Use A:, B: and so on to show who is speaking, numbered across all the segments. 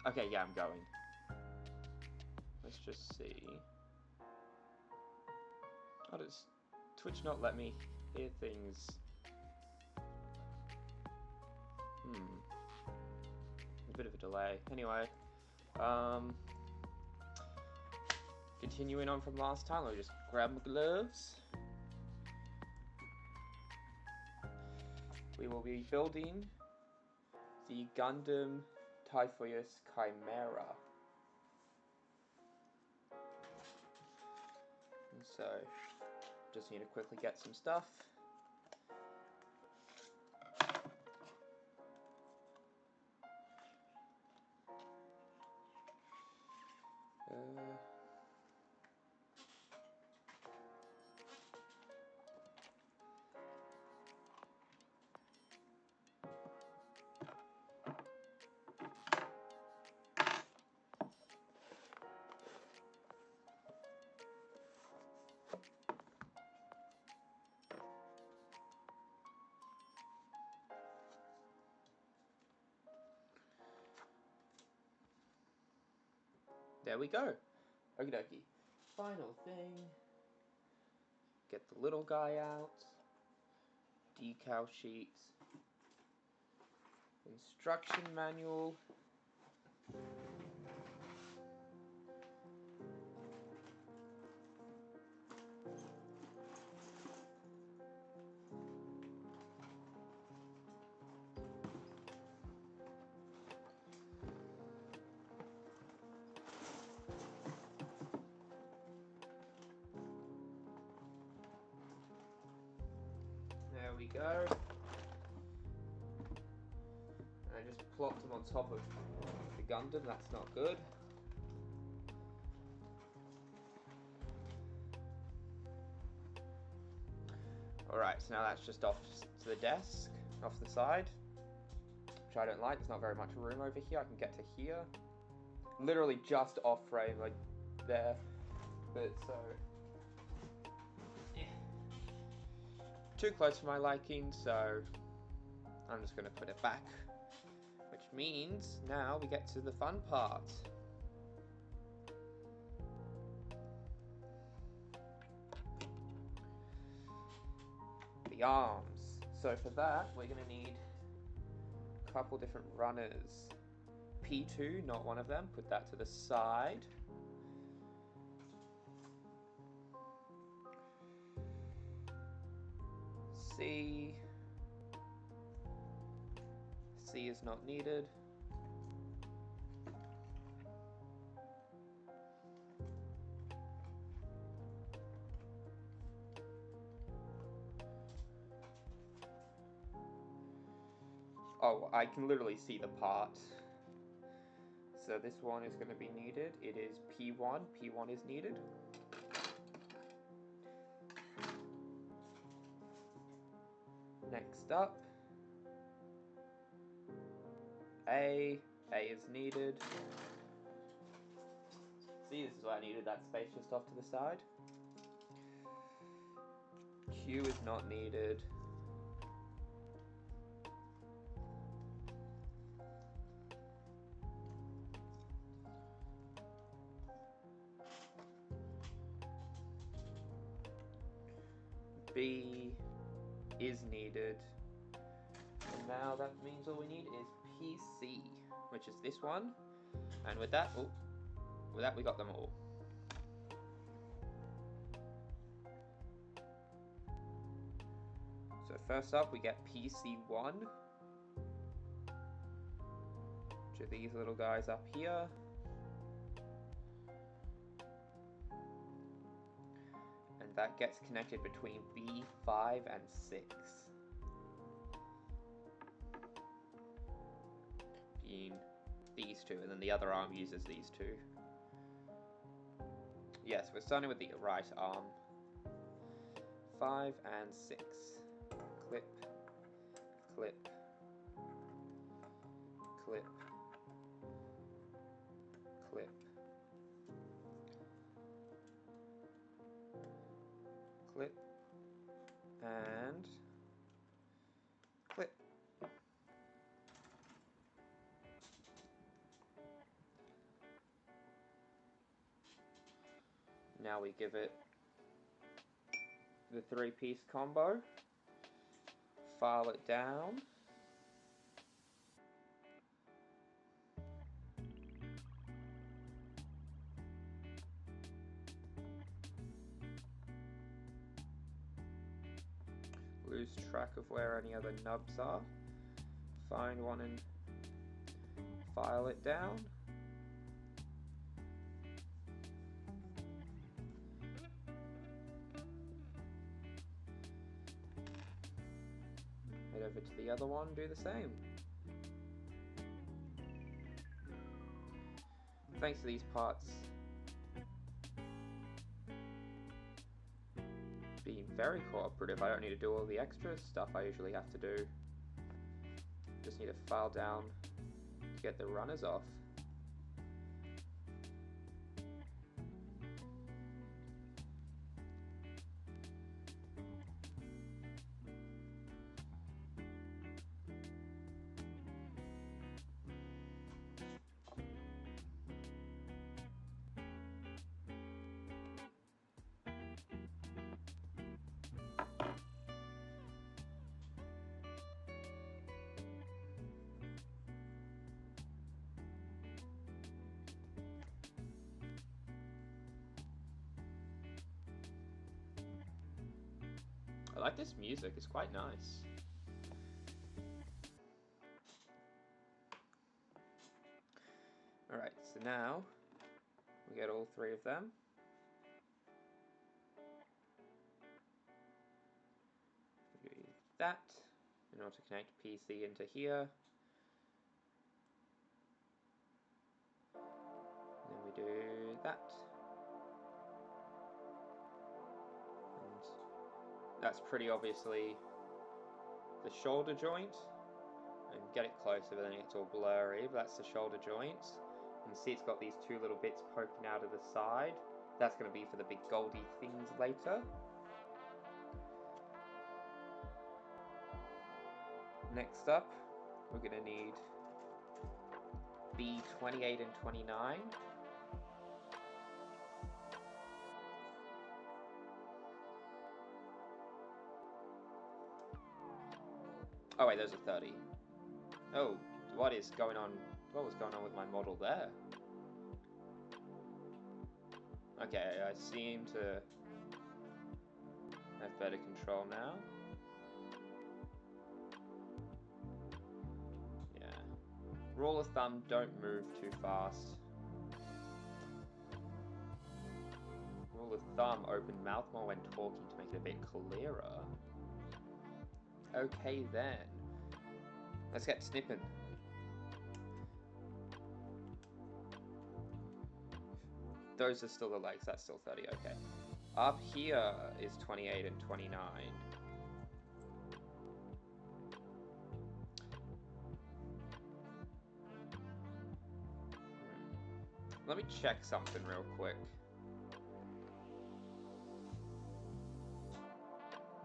A: Okay, yeah, I'm going. Let's just see. Oh, does Twitch not let me hear things? A bit of a delay. Anyway, continuing on from last time, I'll just grab my gloves. We will be building the Gundam Typhoeus Chimera. And so, just need to quickly get some stuff. There we go. Okie dokie. Final thing. Get the little guy out. Decal sheets. Instruction manual. There we go. And I just plopped them on top of the Gundam, that's not good. Alright, so now that's just off to the desk, off the side, which I don't like. There's not very much room over here. I can get to here. Literally just off frame, like there. But so, yeah. Too close for my liking, so I'm just going to put it back. Which means now we get to the fun part. The arms. So for that, we're going to need a couple different runners. P2, not one of them. Put that to the side. C. C is not needed. Oh, I can literally see the part. So this one is going to be needed. It is P1. P1 is needed. Next up, A. A is needed. See, this is what I needed, that space just off to the side. Q is not needed. B is needed. And now that means all we need is PC, which is this one. And with that, we got them all. So first up, we get PC1, which are these little guys up here. And that gets connected between B5 and 6. Being these two, and then the other arm uses these two. Yes, we're starting with the right arm. 5 and 6. Clip, clip, clip, clip, clip, and clip. Now we give it the 3-piece combo, file it down, lose track of where any other nubs are, find one and file it down. Head over to the other one, do the same. Thanks to these parts being very cooperative, I don't need to do all the extra stuff I usually have to do. Just need to file down to get the runners off. I like this music, it's quite nice. Alright, so now we get all 3 of them. Do that in order to connect PC into here. Then we do that. That's pretty obviously the shoulder joint, and get it closer but then it gets all blurry, but that's the shoulder joint. You can see it's got these 2 little bits poking out of the side. That's going to be for the big goldy things later. Next up, we're going to need B28 and 29. Oh wait, those are 30. Oh, what is going on? What was going on with my model there? Okay, I seem to have better control now. Yeah. Rule of thumb, don't move too fast. Rule of thumb, open mouth more when talking to make it a bit clearer. Okay then. Let's get snipping. Those are still the legs, that's still 30, okay. Up here is 28 and 29. Let me check something real quick.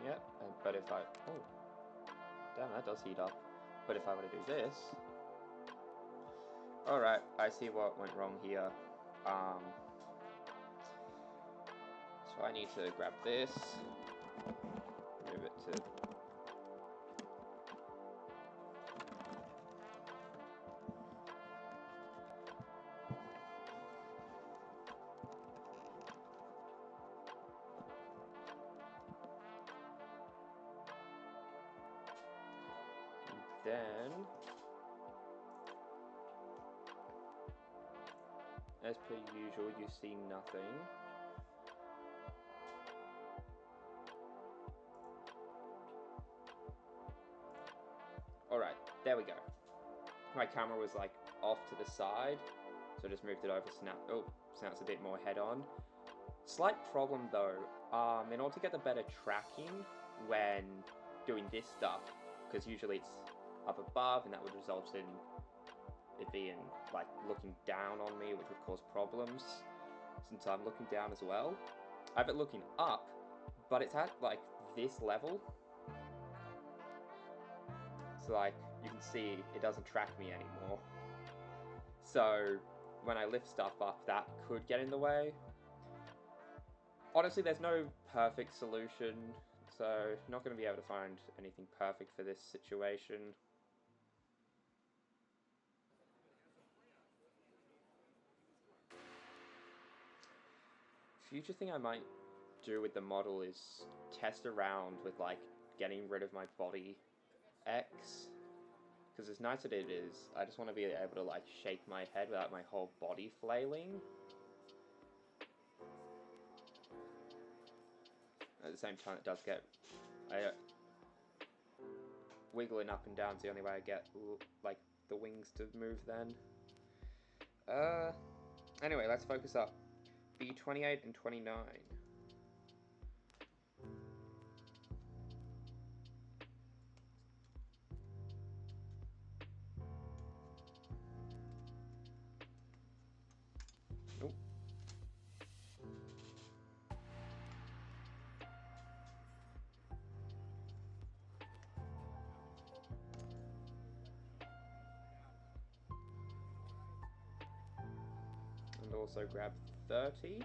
A: Yep, but if I... Oh, damn, that does heat up. But if I were to do this... Alright, I see what went wrong here. So I need to grab this, move it to... Then, as per usual, you see nothing. Alright, there we go. My camera was like off to the side, so I just moved it over, so now it's a bit more head on. Slight problem though, in order to get the better tracking when doing this stuff, because usually it's up above and that would result in it being like looking down on me, which would cause problems. Since I'm looking down as well, I have it looking up, but it's at like this level, so like you can see it doesn't track me anymore. So when I lift stuff up, that could get in the way. Honestly, there's no perfect solution, so not going to be able to find anything perfect for this situation. Future thing I might do with the model is test around with like getting rid of my body X, because as nice as it is, I just want to be able to like shake my head without my whole body flailing. At the same time, it does get wiggling up and down is the only way I get like the wings to move then. Anyway, let's focus up. B28 and 29. Nope. And also grab 30. You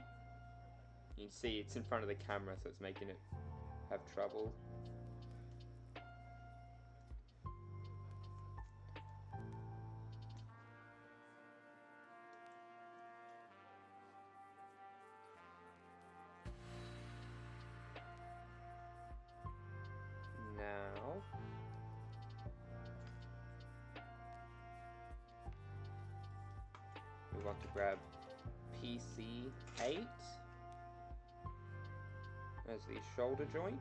A: can see it's in front of the camera, so it's making it have trouble. Now, we want to grab PC8 as the shoulder joint.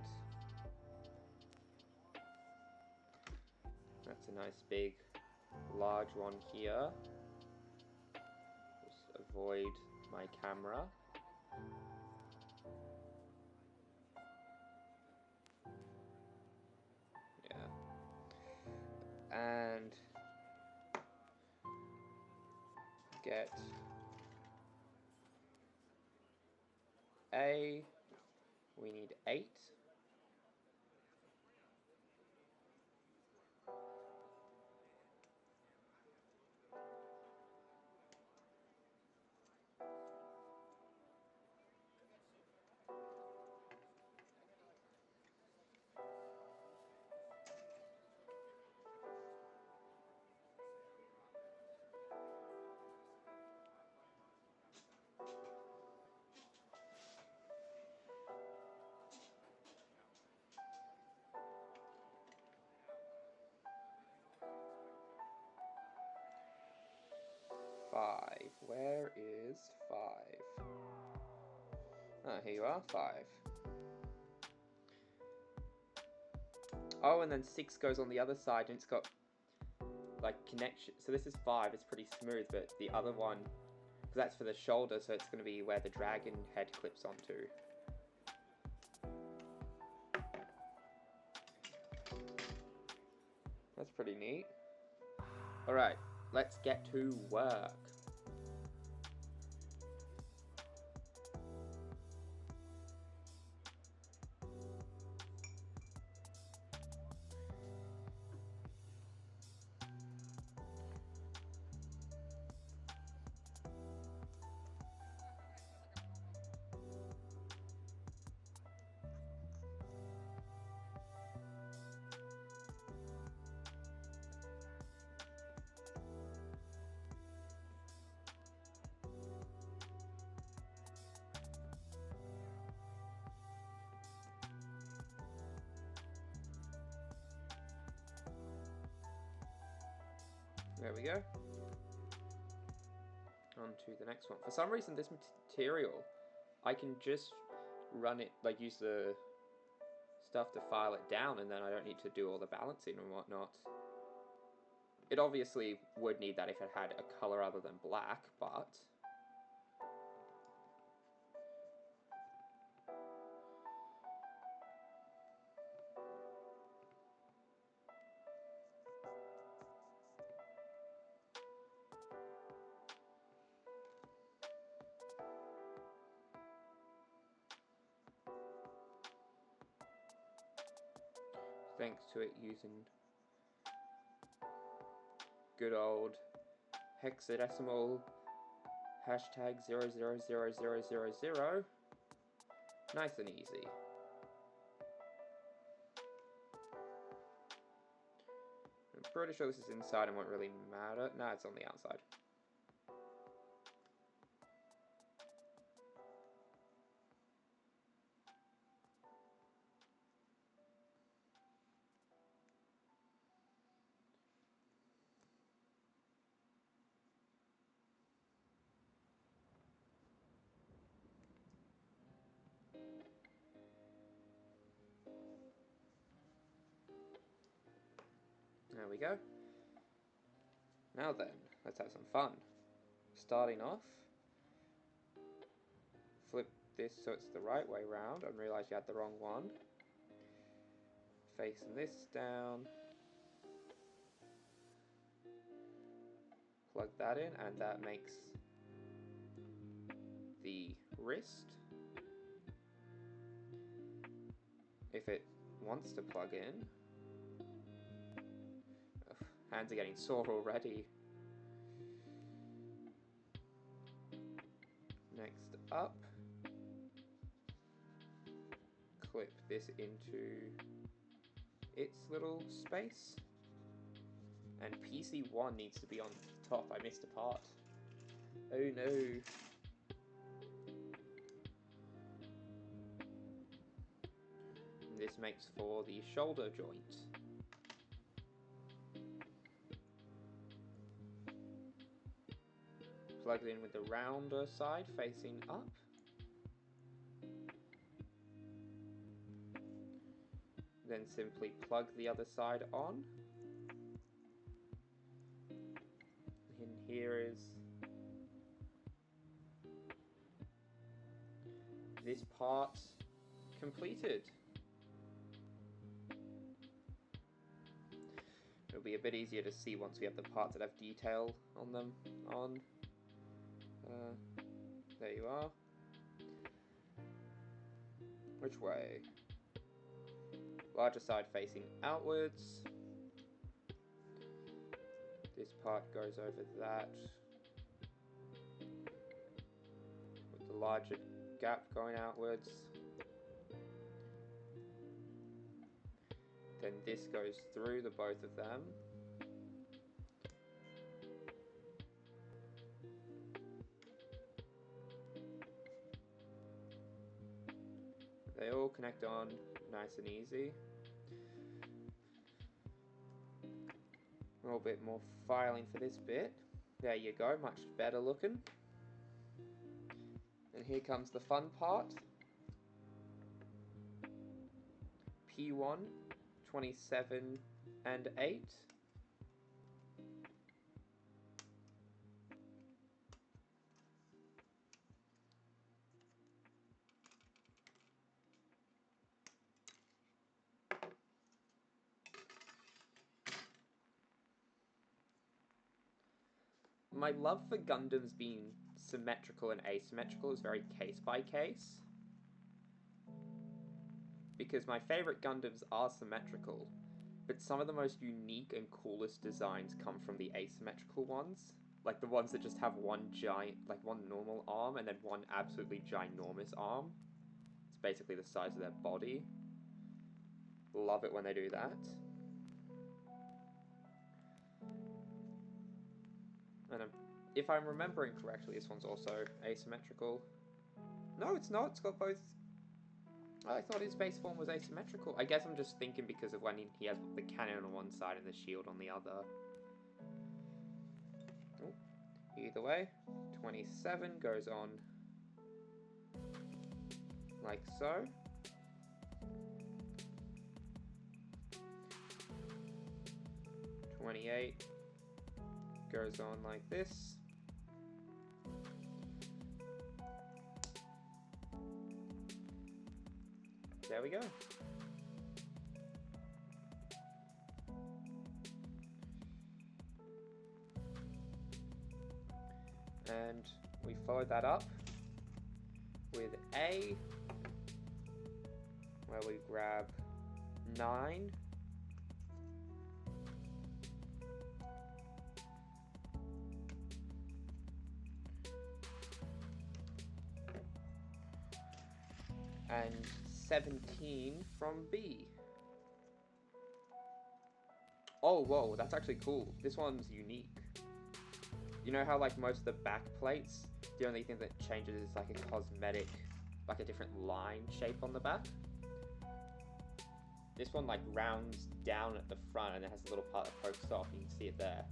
A: That's a nice big large one here. Just avoid my camera. Yeah. And get A. We need 8. Five. Where is 5? Oh, here you are, 5. Oh, and then 6 goes on the other side, and it's got like connection. So this is 5. It's pretty smooth, but the other one, because that's for the shoulder, so it's going to be where the dragon head clips onto. That's pretty neat. Alright, let's get to work. There we go. On to the next one. For some reason, this material, I can just run it, like use the stuff to file it down, and then I don't need to do all the balancing and whatnot. It obviously would need that if it had a color other than black, but thanks to it using good old hexadecimal hashtag 00000, Nice and easy. I'm pretty sure this is inside and won't really matter. No, it's on the outside. There we go. Now then, let's have some fun. Starting off, flip this so it's the right way round. I realised you had the wrong one. Facing this down. Plug that in, and that makes the wrist. If it wants to plug in. Ugh, hands are getting sore already. Next up, clip this into its little space. And PC1 needs to be on top. I missed a part. Oh no. This makes for the shoulder joint. Plug it in with the rounder side facing up. Then simply plug the other side on. And here is this part completed. It'll be a bit easier to see once we have the parts that have detail on them on. There you are. Which way? Larger side facing outwards. This part goes over that. With the larger gap going outwards. Then this goes through the both of them. They all connect on nice and easy. A little bit more filing for this bit. There you go, much better looking. And here comes the fun part. P1, 27 and 8. My love for Gundams being symmetrical and asymmetrical is very case by case. Because my favourite Gundams are symmetrical, but some of the most unique and coolest designs come from the asymmetrical ones. Like the ones that just have one giant, like one normal arm and then one absolutely ginormous arm. It's basically the size of their body. Love it when they do that. And if I'm remembering correctly, this one's also asymmetrical. No, it's not. It's got both. I thought his base form was asymmetrical. I guess I'm just thinking because of when he has the cannon on one side and the shield on the other. Oh, either way, 27 goes on like so. '28 goes on like this. There we go. And we follow that up with A, where we grab 9. and 17 from B. Oh, whoa, that's actually cool. This one's unique. You know how like most of the back plates, the only thing that changes is like a cosmetic, like a different line shape on the back? This one like rounds down at the front and it has a little part that pokes off. You can see it there.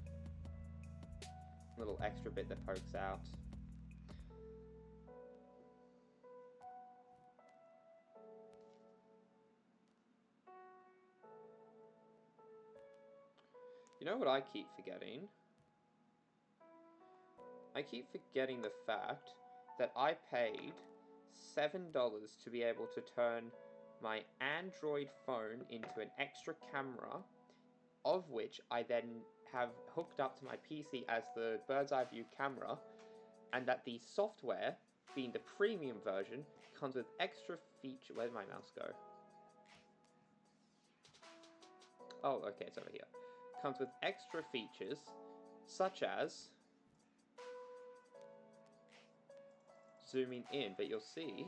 A: A little extra bit that pokes out. You know what I keep forgetting? I keep forgetting the fact that I paid $7 to be able to turn my Android phone into an extra camera, of which I then have hooked up to my PC as the bird's eye view camera, and that the software, being the premium version, comes with extra feature. Where did my mouse go? Oh, okay, it's over here. Comes with extra features, such as zooming in, but you'll see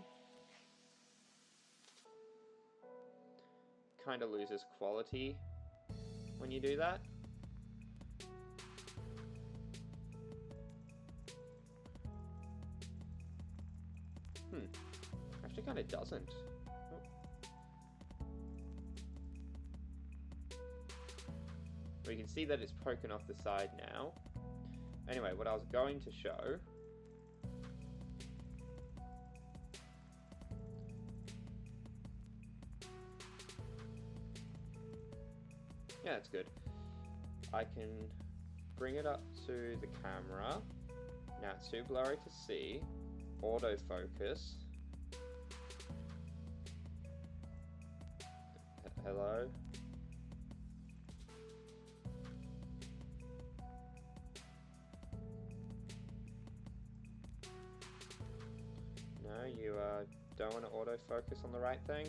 A: kind of loses quality when you do that. Actually kind of doesn't. We can see that it's poking off the side now. Anyway, what I was going to show yeah, that's good. I can bring it up to the camera. Now it's too blurry to see. Autofocus. Hello? No, you don't want to autofocus on the right thing?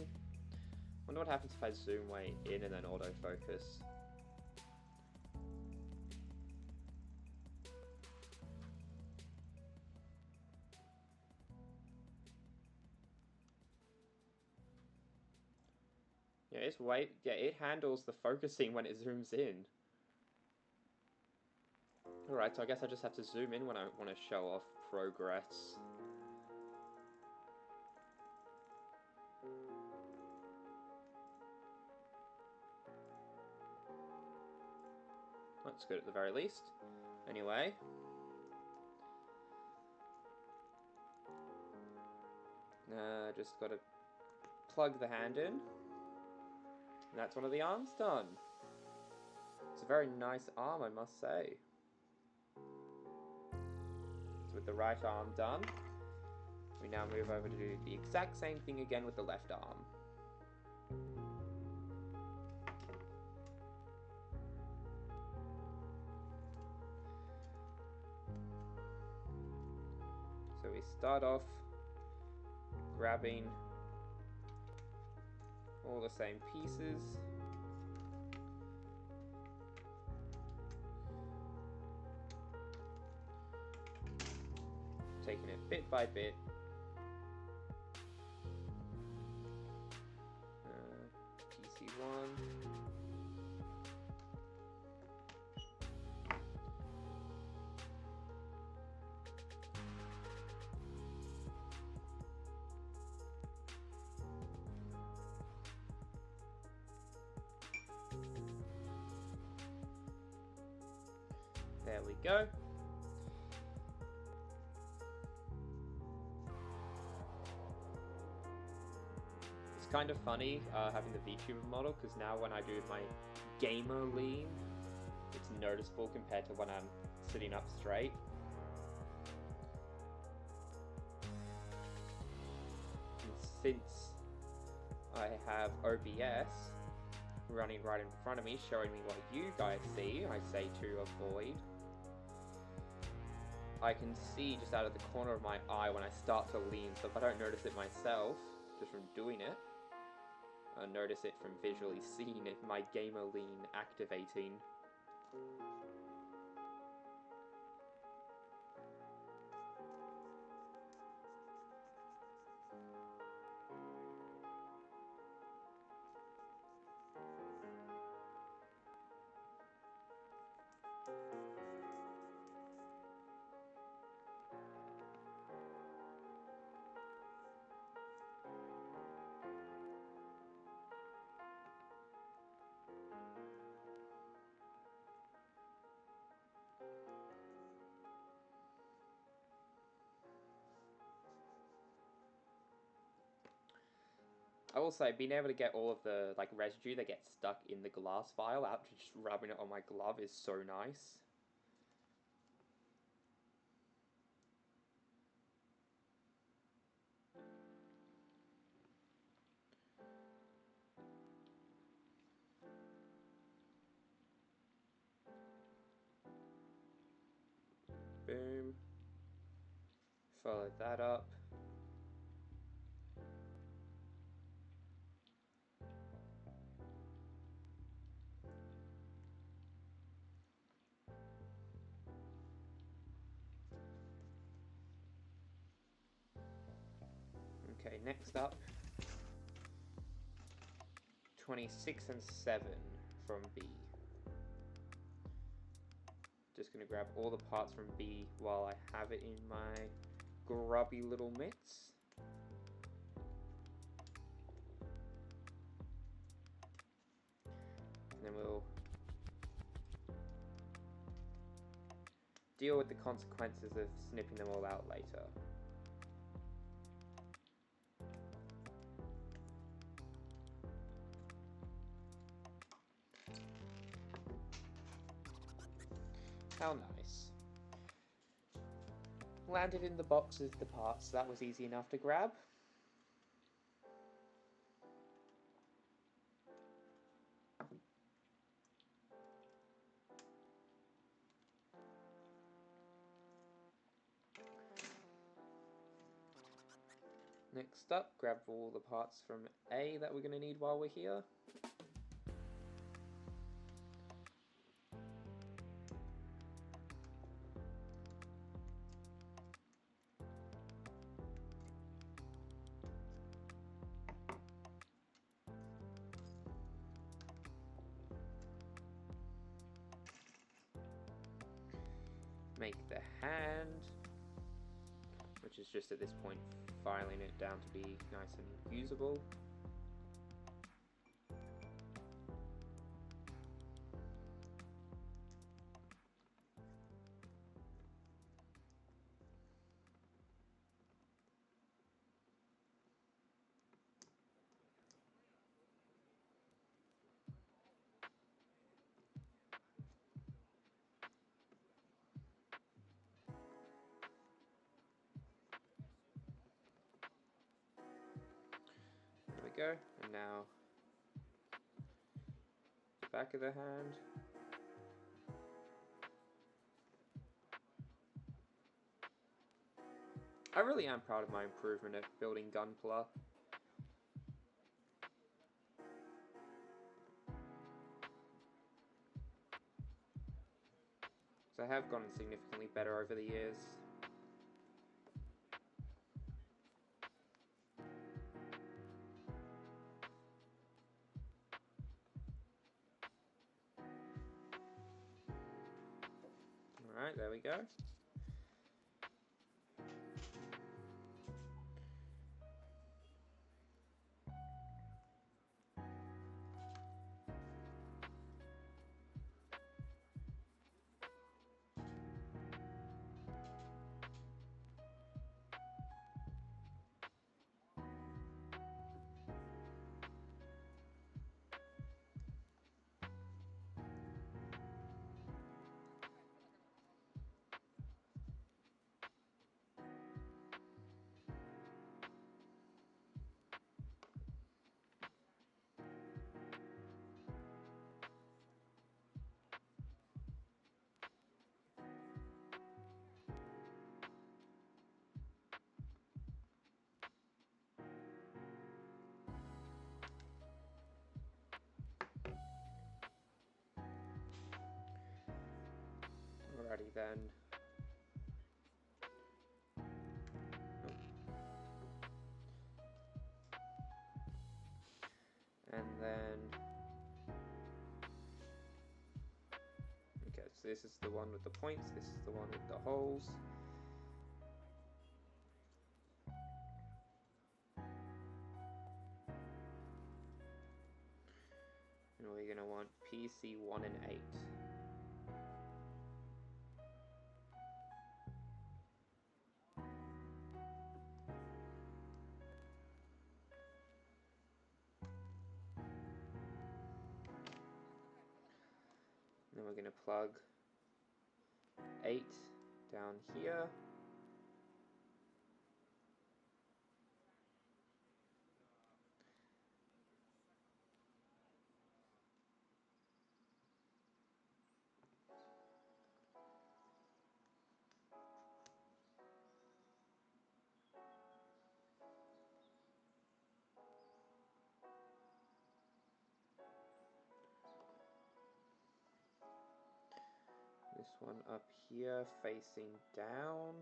A: Wonder what happens if I zoom way in and then autofocus. Yeah, it handles the focusing when it zooms in. Alright, so I guess I just have to zoom in when I want to show off progress. That's good at the very least. Anyway. Just gotta plug the hand in. And that's one of the arms done. It's a very nice arm, I must say. So with the right arm done, we now move over to do the exact same thing again with the left arm. So we start off grabbing all the same pieces. Taking it bit by bit. PC1. There we go. It's kind of funny having the VTuber model, because now when I do my gamer lean, it's noticeable compared to when I'm sitting up straight. And since I have OBS running right in front of me, showing me what you guys see, I say to avoid. I can see just out of the corner of my eye when I start to lean, so if I don't notice it myself, just from doing it, I notice it from visually seeing it, my gamer lean activating. I will say, being able to get all of the like residue that gets stuck in the glass vial out to just rubbing it on my glove is so nice. Boom. Follow that up. Okay, next up, 26 and 7 from B. Just gonna grab all the parts from B while I have it in my grubby little mitts. And then we'll deal with the consequences of snipping them all out later. How nice. Landed in the box with the parts, so that was easy enough to grab. Next up, grab all the parts from A that we're going to need while we're here. Make the hand, which is just at this point filing it down to be nice and usable. There we go, and now the back of the hand. I really am proud of my improvement at building Gunpla. So I have gotten significantly better over the years. Alright, there we go. Alrighty then. And then, okay, so this is the one with the points, this is the one with the holes. And we're going to want PC 1 and 8. we're going to plug 8 down here. This one up here facing down.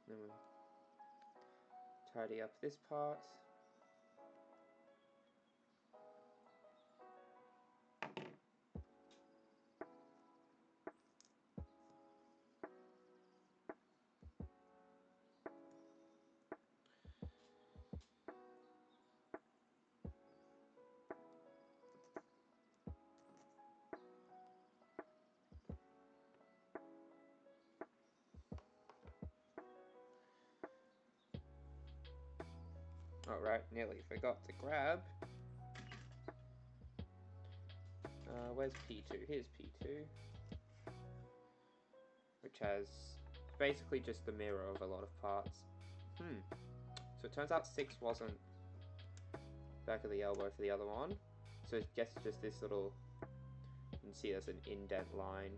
A: Then we'll tidy up this part. Alright, nearly forgot to grab. Where's P2? Here's P2. Which has basically just the mirror of a lot of parts. So it turns out 6 wasn't back of the elbow for the other one. So I guess just this little, you can see there's an indent line.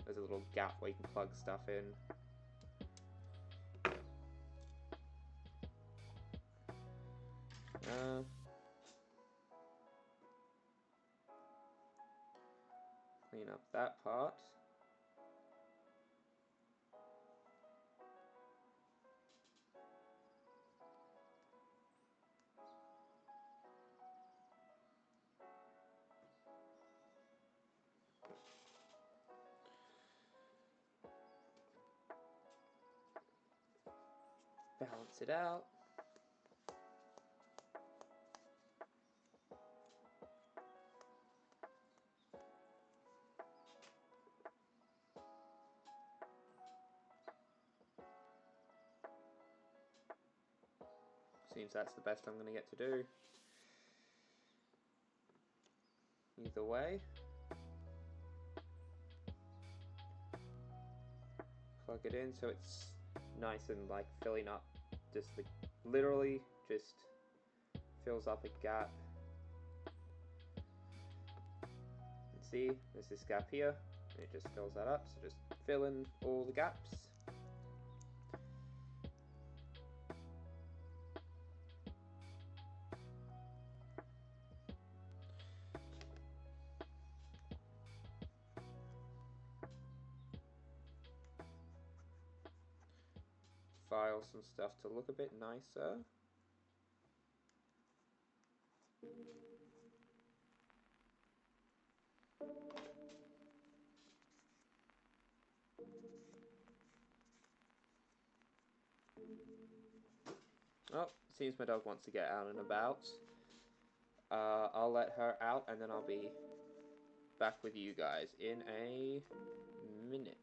A: There's a little gap where you can plug stuff in. Clean up that part. Balance it out. Seems that's the best I'm going to get to do. Either way. Plug it in so it's nice and like filling up. Just literally just fills up a gap. And see, there's this gap here. And it just fills that up. So just fill in all the gaps. File some stuff to look a bit nicer. Oh, seems my dog wants to get out and about. I'll let her out and then I'll be back with you guys in a minute.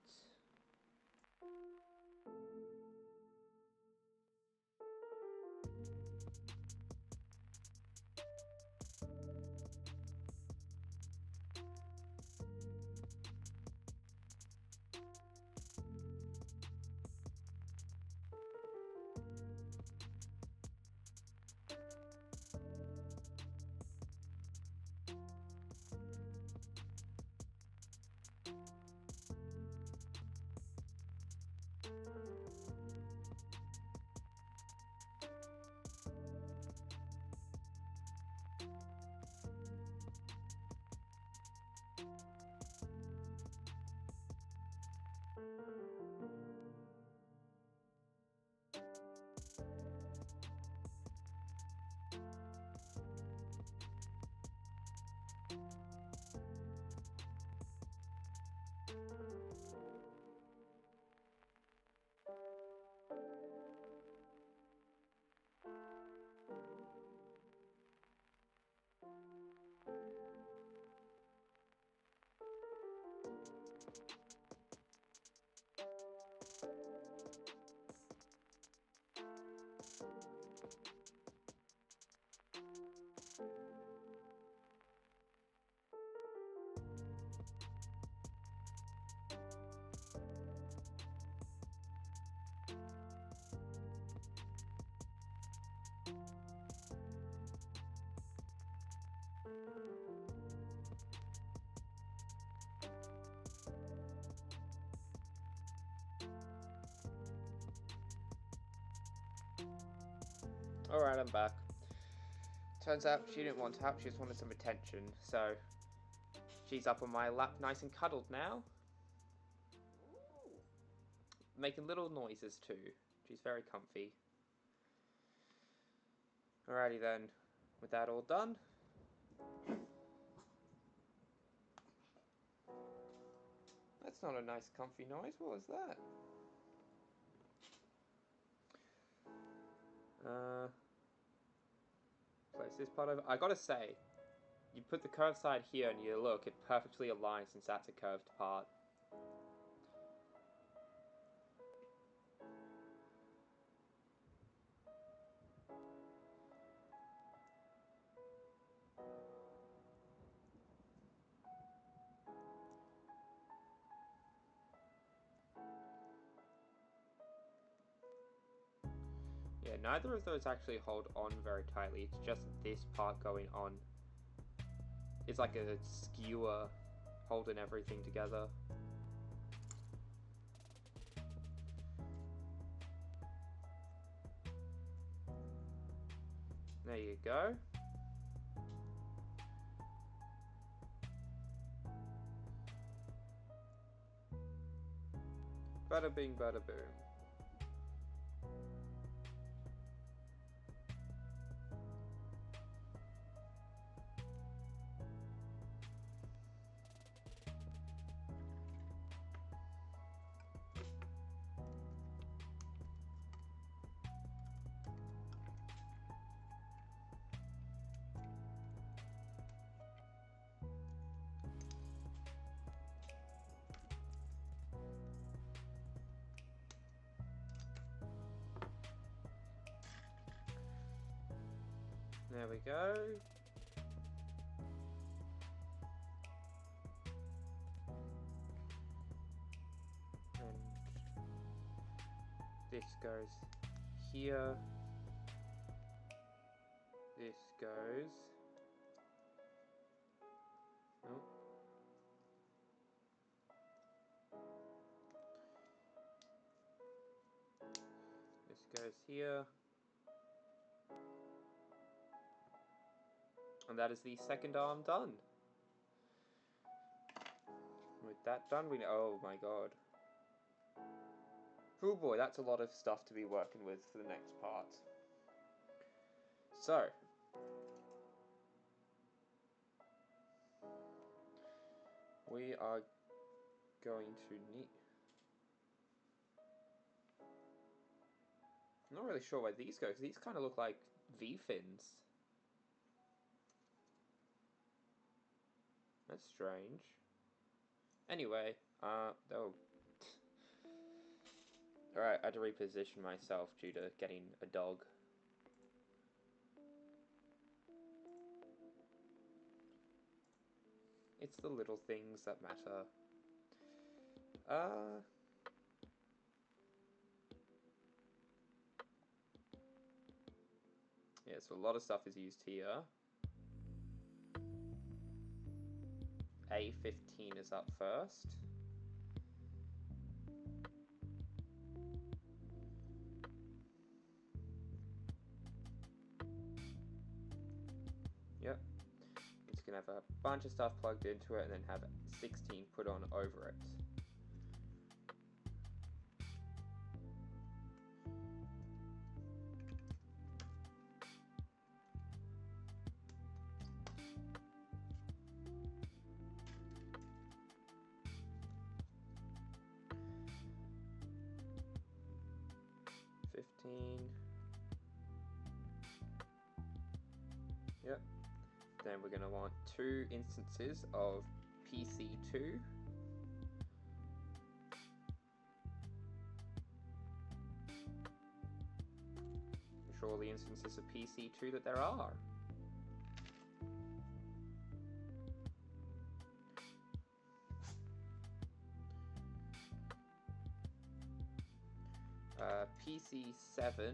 A: Alright, I'm back. Turns out she didn't want help, she just wanted some attention, so she's up on my lap nice and cuddled now. Making little noises too. She's very comfy. Alrighty then, with that all done, that's not a nice comfy noise, what was that? Place this part over. I gotta say, you put the curved side here and you look, it perfectly aligns since that's a curved part. Yeah, neither of those actually hold on very tightly, it's just this part going on. It's like a skewer holding everything together. There you go. Bada bing, bada boom. There we go. And this goes here. This goes. Oh. This goes here. And that is the second arm done. With that done, oh my god. Oh boy, that's a lot of stuff to be working with for the next part. So. We are going to need... I'm not really sure where these go, because these kind of look like V-fins. That's strange. Anyway, oh. Alright, I had to reposition myself due to getting a dog. It's the little things that matter. Yeah, so a lot of stuff is used here. A15 is up first. Yep. It's gonna have a bunch of stuff plugged into it and then have 16 put on over it. Yep. Then we're going to want 2 instances of PC2. Show all the instances of PC2 that there are. PC7.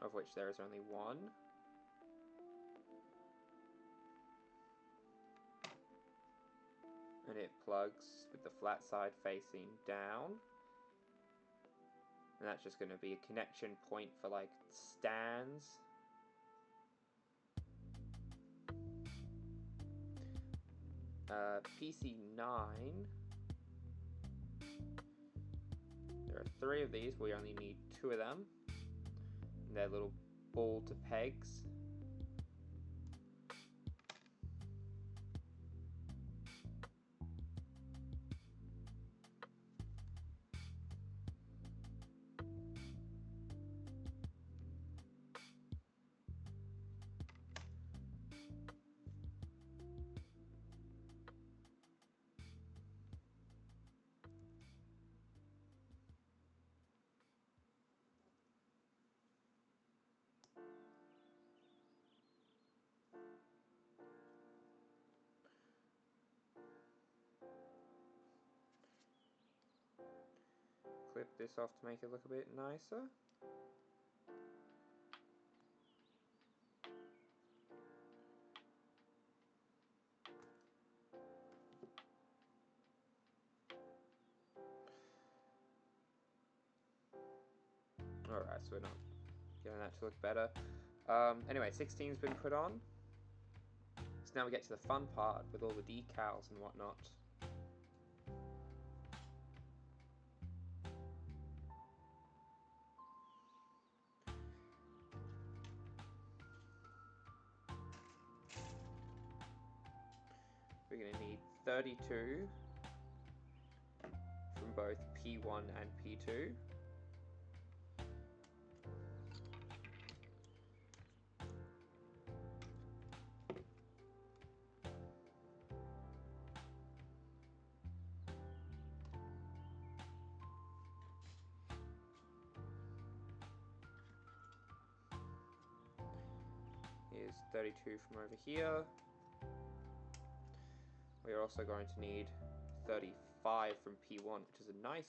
A: Of which there is only 1. And it plugs with the flat side facing down. And that's just going to be a connection point for like stands. PC9. There are 3 of these, we only need 2 of them. And they're little ball to pegs. Clip this off to make it look a bit nicer. Alright, so we're not getting that to look better. Anyway, 16's been put on. So now we get to the fun part with all the decals and whatnot. We're going to need 32 from both P1 and P2. Here's 32 from over here. We are also going to need 35 from P1, which is a nice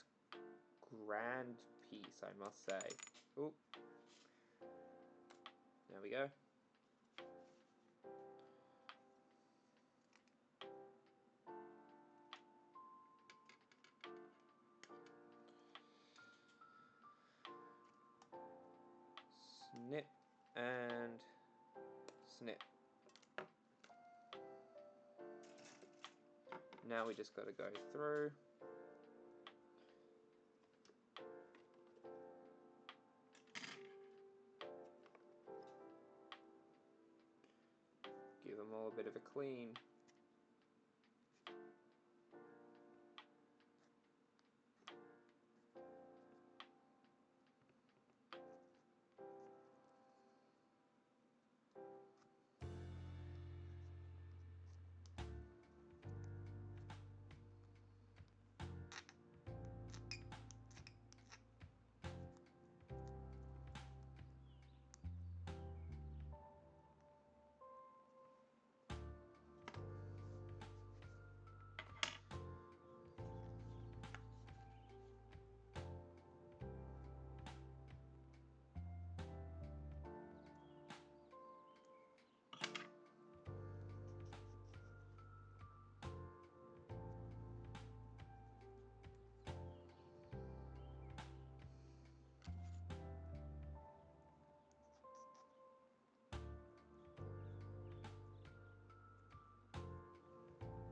A: grand piece, I must say. Ooh. There we go. Snip and snip. Now we just got to go through. Give them all a bit of a clean.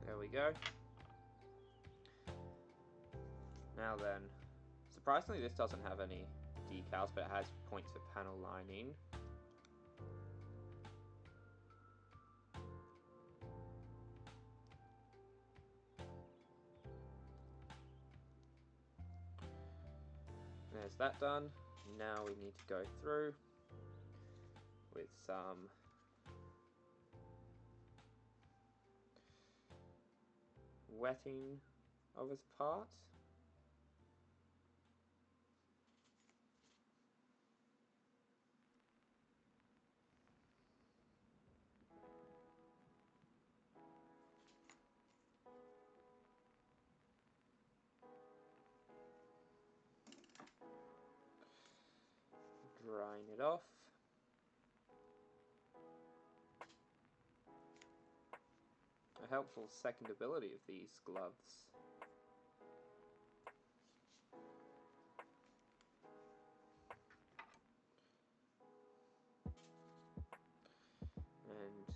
A: There we go. Now then, surprisingly this doesn't have any decals, but it has points for panel lining. There's that done. Now we need to go through with some wetting of his parts. Drying it off. I helpful second ability of these gloves. And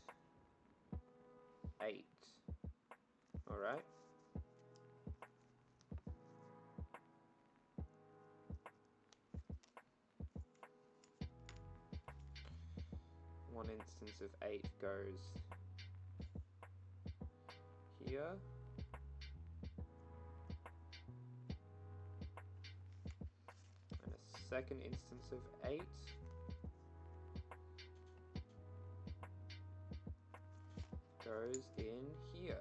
A: 8. Alright. One instance of 8 goes here. And a second instance of 8 goes in here.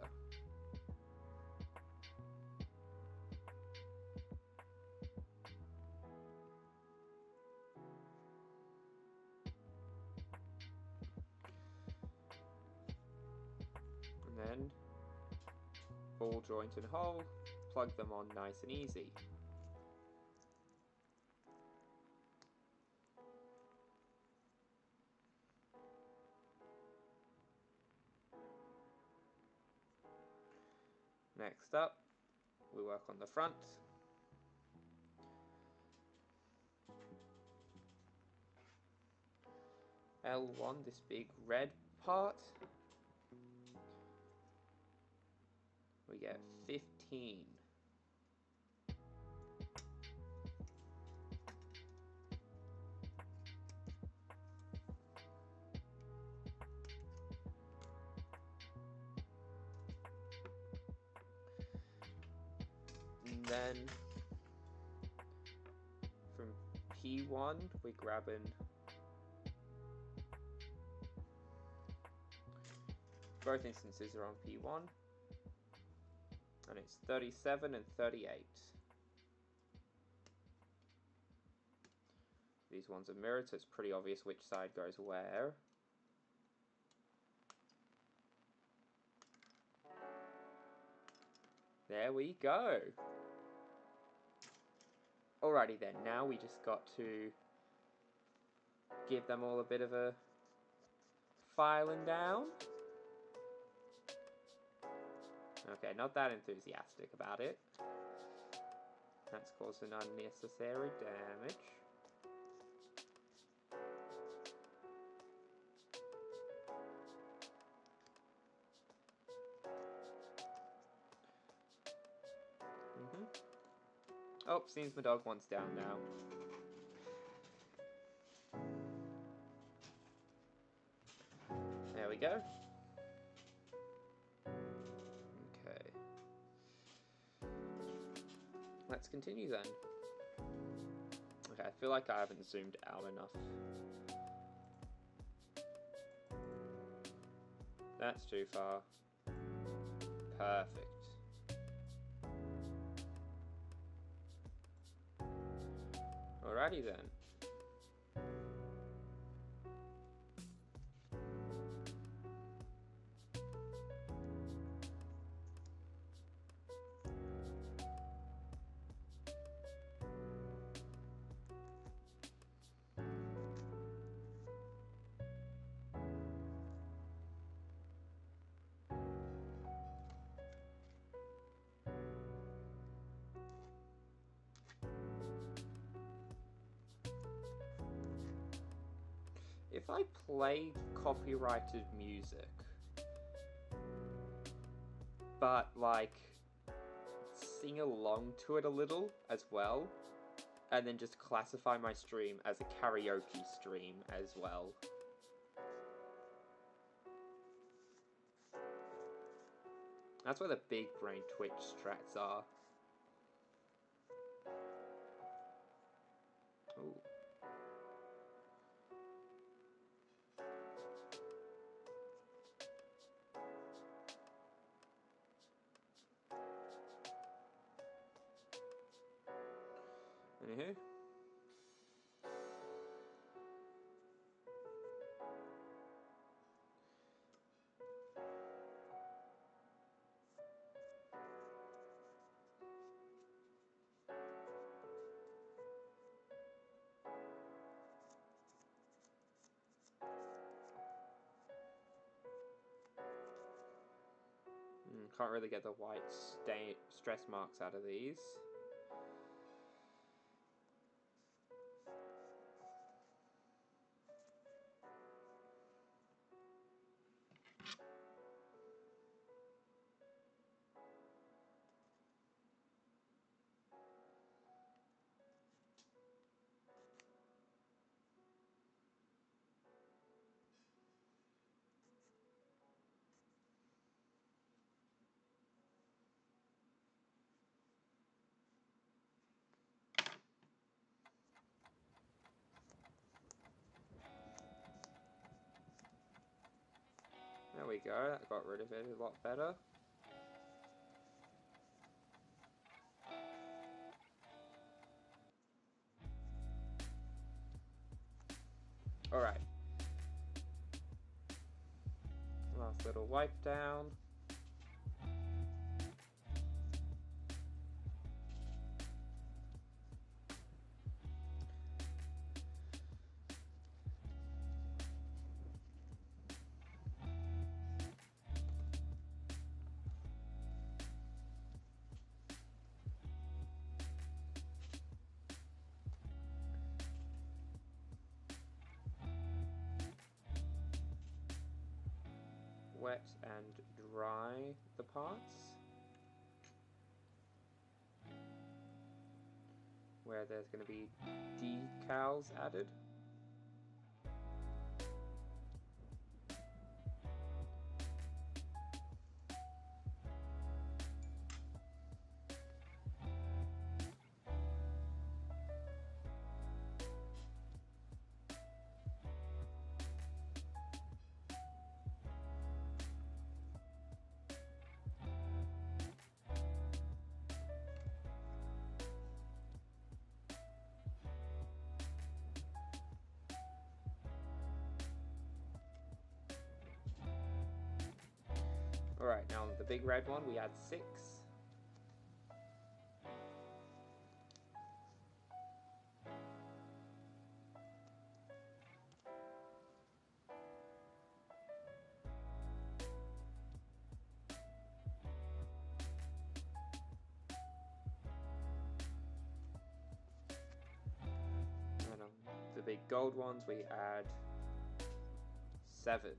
A: And then ball joint and hole, plug them on nice and easy. Next up, we work on the front. L1, this big red part, we get 15. And then from P1, we're grabbing both instances are on P1, and it's 37 and 38. These ones are mirrored, so it's pretty obvious which side goes where. There we go. Alrighty then, now we just got to give them all a bit of a filing down. Okay, not that enthusiastic about it. That's causing unnecessary damage. Oh, seems my dog wants down now. There we go. Okay. Let's continue then. Okay, I feel like I haven't zoomed out enough. That's too far. Perfect. Alrighty then. If I play copyrighted music, but like sing along to it a little as well, and then just classify my stream as a karaoke stream as well. That's where the big brain Twitch strats are. Ooh. Anywho. Can't really get the white stress marks out of these. There we go, that got rid of it a lot better. Alright. Last little wipe down. Wet and dry the parts where there's going to be decals added. Alright, now on the big red one we add 6. And on the big gold ones we add 7.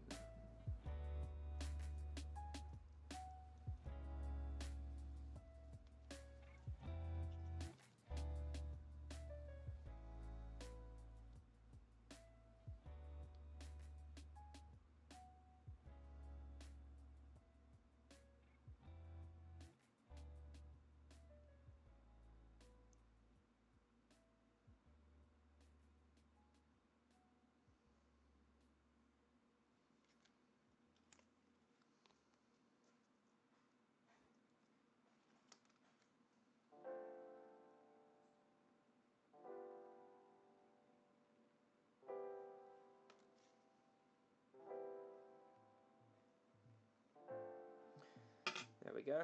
A: There we go.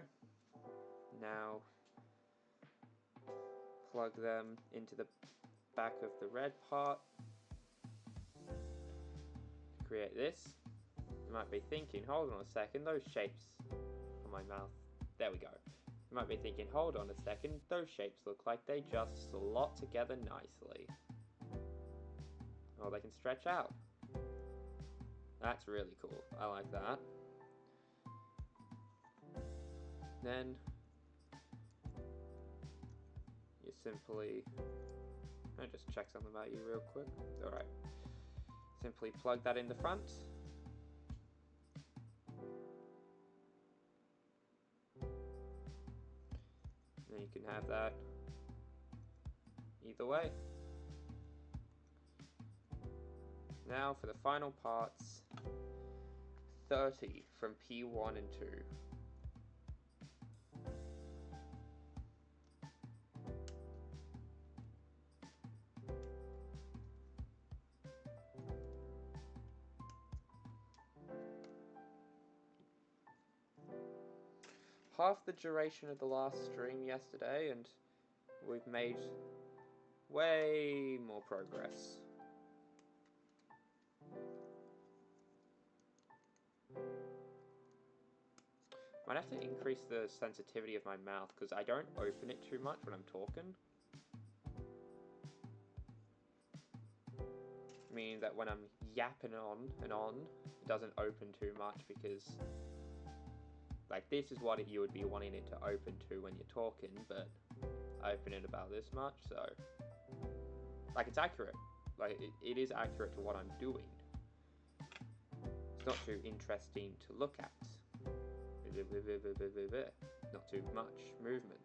A: Now plug them into the back of the red part. Create this. You might be thinking, hold on a second, those shapes on my mouth. There we go. You might be thinking, hold on a second, those shapes look like they just slot together nicely. Oh, they can stretch out. That's really cool. I like that. Then you simply, I just check something about you real quick. Alright. Simply plug that in the front. And you can have that either way. Now for the final parts, 30 from P1 and 2. Half the duration of the last stream yesterday, and we've made way more progress. Might have to increase the sensitivity of my mouth because I don't open it too much when I'm talking. Meaning that when I'm yapping on and on, it doesn't open too much because, like, this is what you would be wanting it to open to when you're talking, but I open it about this much, so, like, it's accurate. Like, it is accurate to what I'm doing. It's not too interesting to look at. Not too much movement.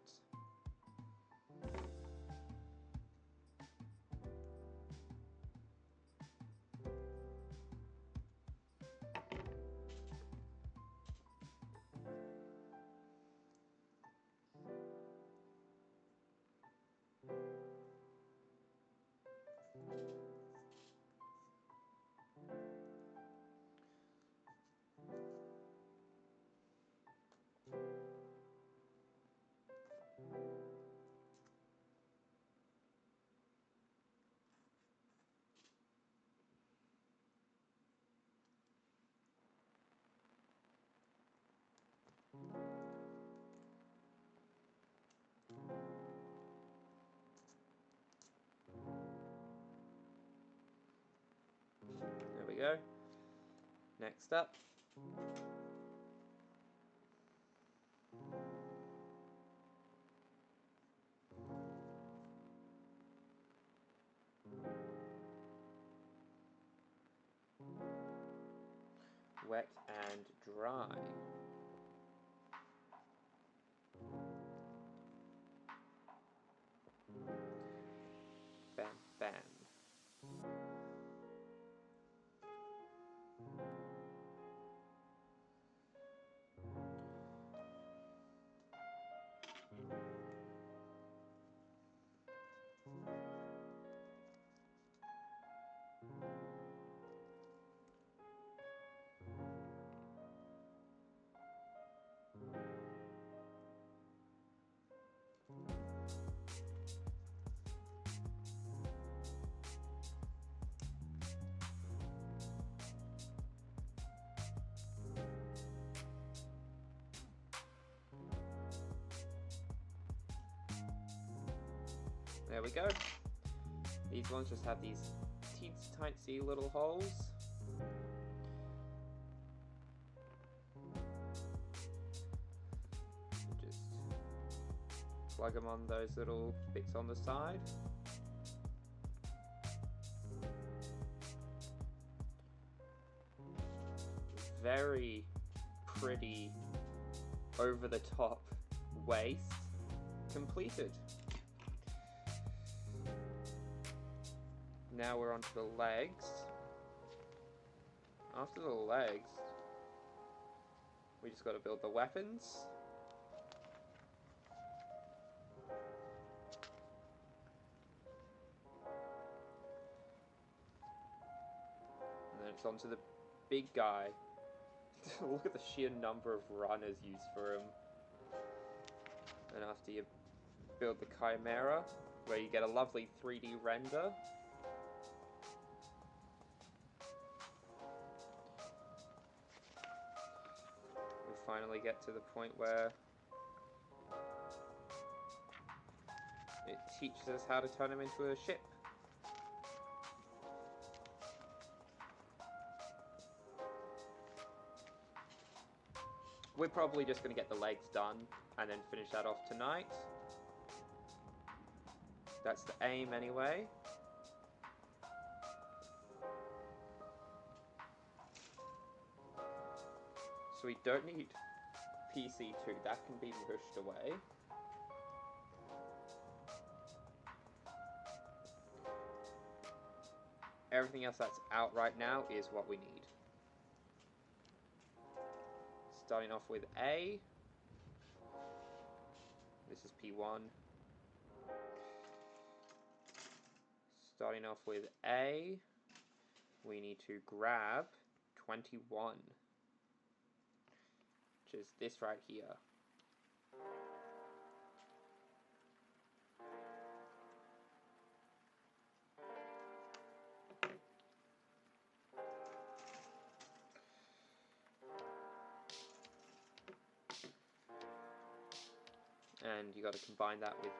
A: There we go. Next up. Wet and dry. Bam, bam. There we go. These ones just have these teensy-tiny little holes. Just plug them on those little bits on the side. Very pretty, over-the-top waist completed. Now we're onto the legs. After the legs, we just got to build the weapons. And then it's onto the big guy. Look at the sheer number of runners used for him. And after you build the Chimera, where you get a lovely 3D render. We finally get to the point where it teaches us how to turn him into a ship. We're probably just going to get the legs done and then finish that off tonight. That's the aim anyway. So we don't need PC2, that can be pushed away. Everything else that's out right now is what we need. Starting off with A. This is P1. Starting off with A, we need to grab 21, which is this right here. And you got to combine that with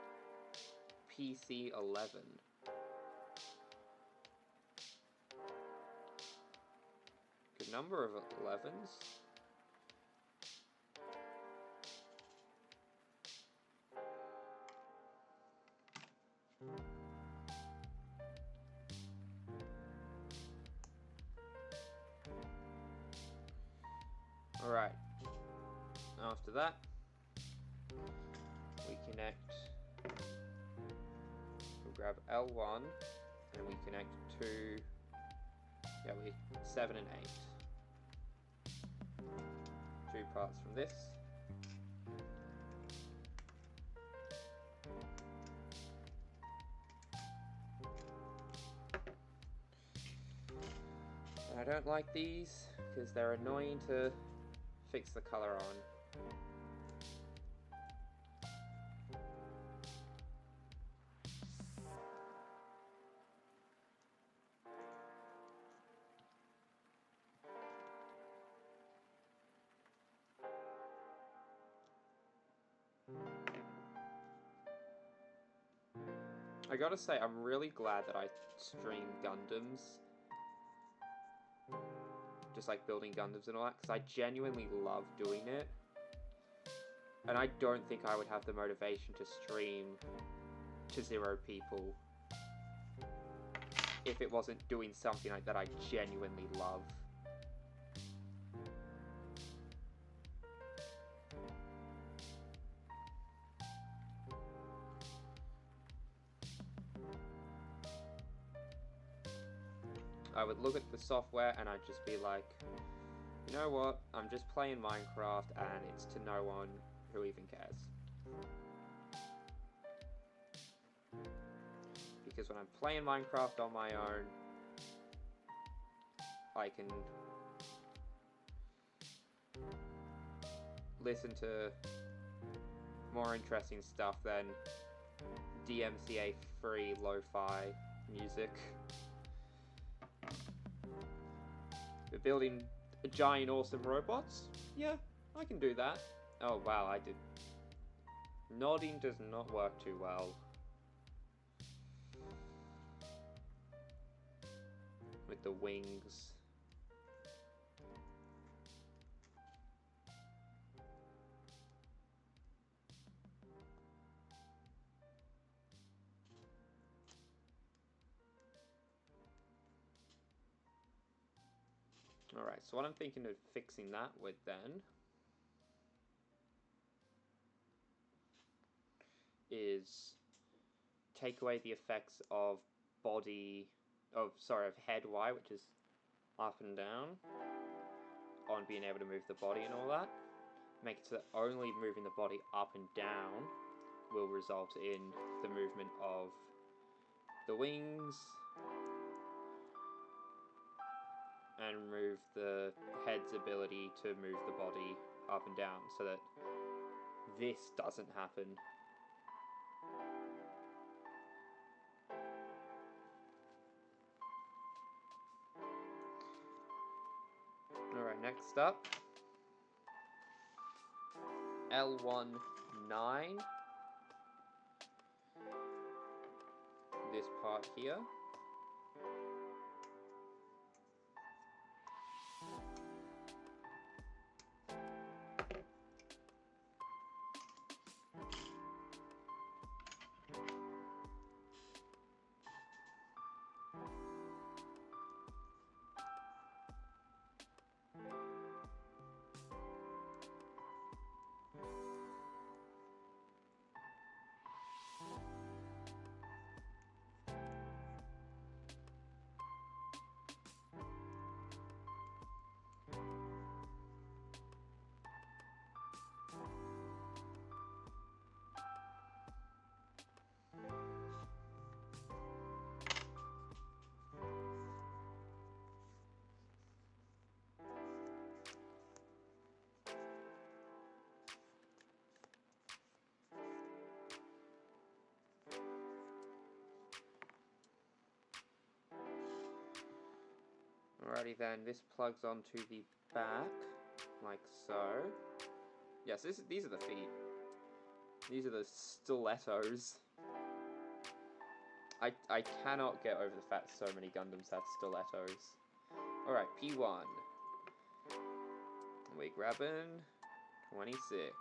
A: PC 11. Good number of 11s. Alright, after that, we connect, we'll grab L1, and we connect to, yeah, 7 and 8. 2 parts from this. And I don't like these, because they're annoying to fix the color on. I gotta say, I'm really glad that I stream Gundams. Just like building Gundams and all that, because I genuinely love doing it. And I don't think I would have the motivation to stream to 0 people if it wasn't doing something like that I genuinely love. I would look at the software and I'd just be like, you know what, I'm just playing Minecraft and it's to no one who even cares. Because when I'm playing Minecraft on my own, I can listen to more interesting stuff than DMCA-free lo-fi music. We're building giant awesome robots? Yeah, I can do that. Oh wow, I did. Nodding does not work too well. With the wings. Alright, so what I'm thinking of fixing that with then is take away the effects of head Y, which is up and down, on being able to move the body and all that. Make it so that only moving the body up and down will result in the movement of the wings, and remove the head's ability to move the body up and down, so that this doesn't happen. Alright, next up, L19, this part here. Alrighty then, this plugs onto the back, like so. Yes, these are the feet. These are the stilettos. I cannot get over the fact so many Gundams have stilettos. Alright, P1. We're grabbing 26.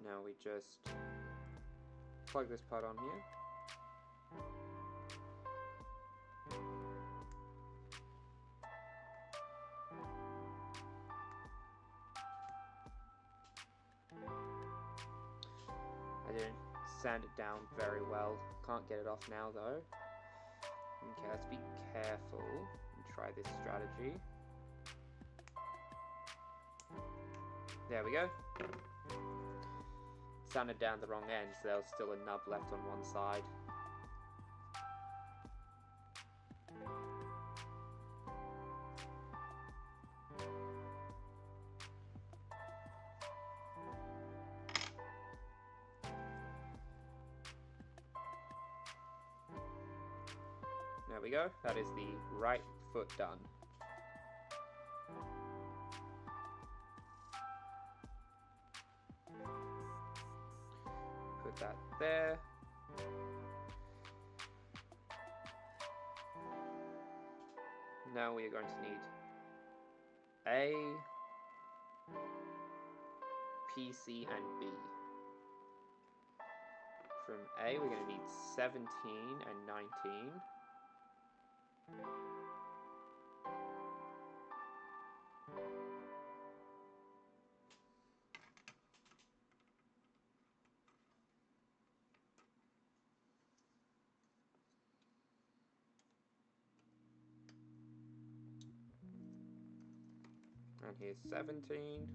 A: Now we just plug this part on here. I didn't sand it down very well. Can't get it off now though. Okay, let's be careful and try this strategy. There we go. Sanded down the wrong end, so there was still a nub left on one side. There we go. That is the right foot done. Put that there. Now we are going to need A, P, C, and B. From A, we're going to need 17 and 19. And here's 17.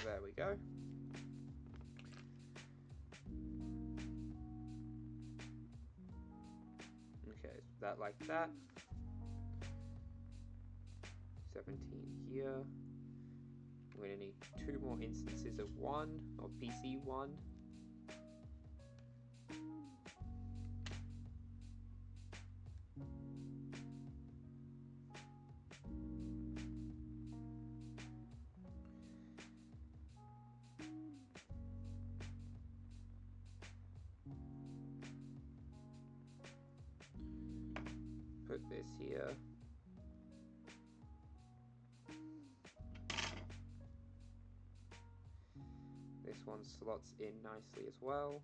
A: There we go. Okay, that like that. 17 here. We're going to need 2 more instances of 1, or PC1. here. This one slots in nicely as well.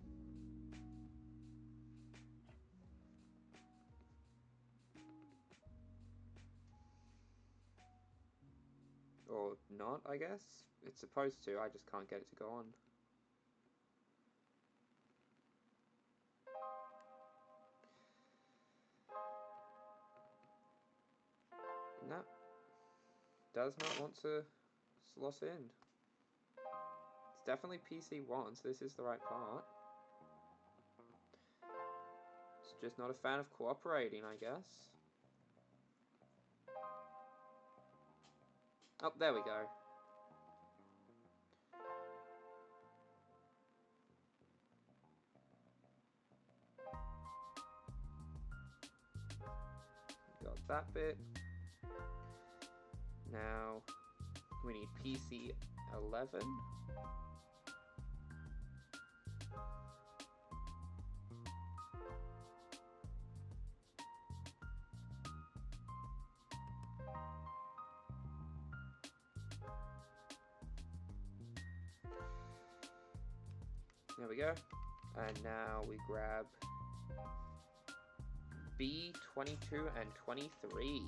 A: Or not, I guess. It's supposed to, I just can't get it to go on. No. Does not want to slot in. It's definitely PC1, so this is the right part. It's just not a fan of cooperating, I guess. Oh, there we go. Got that bit. Now we need PC 11. There we go. And now we grab B22 and 23.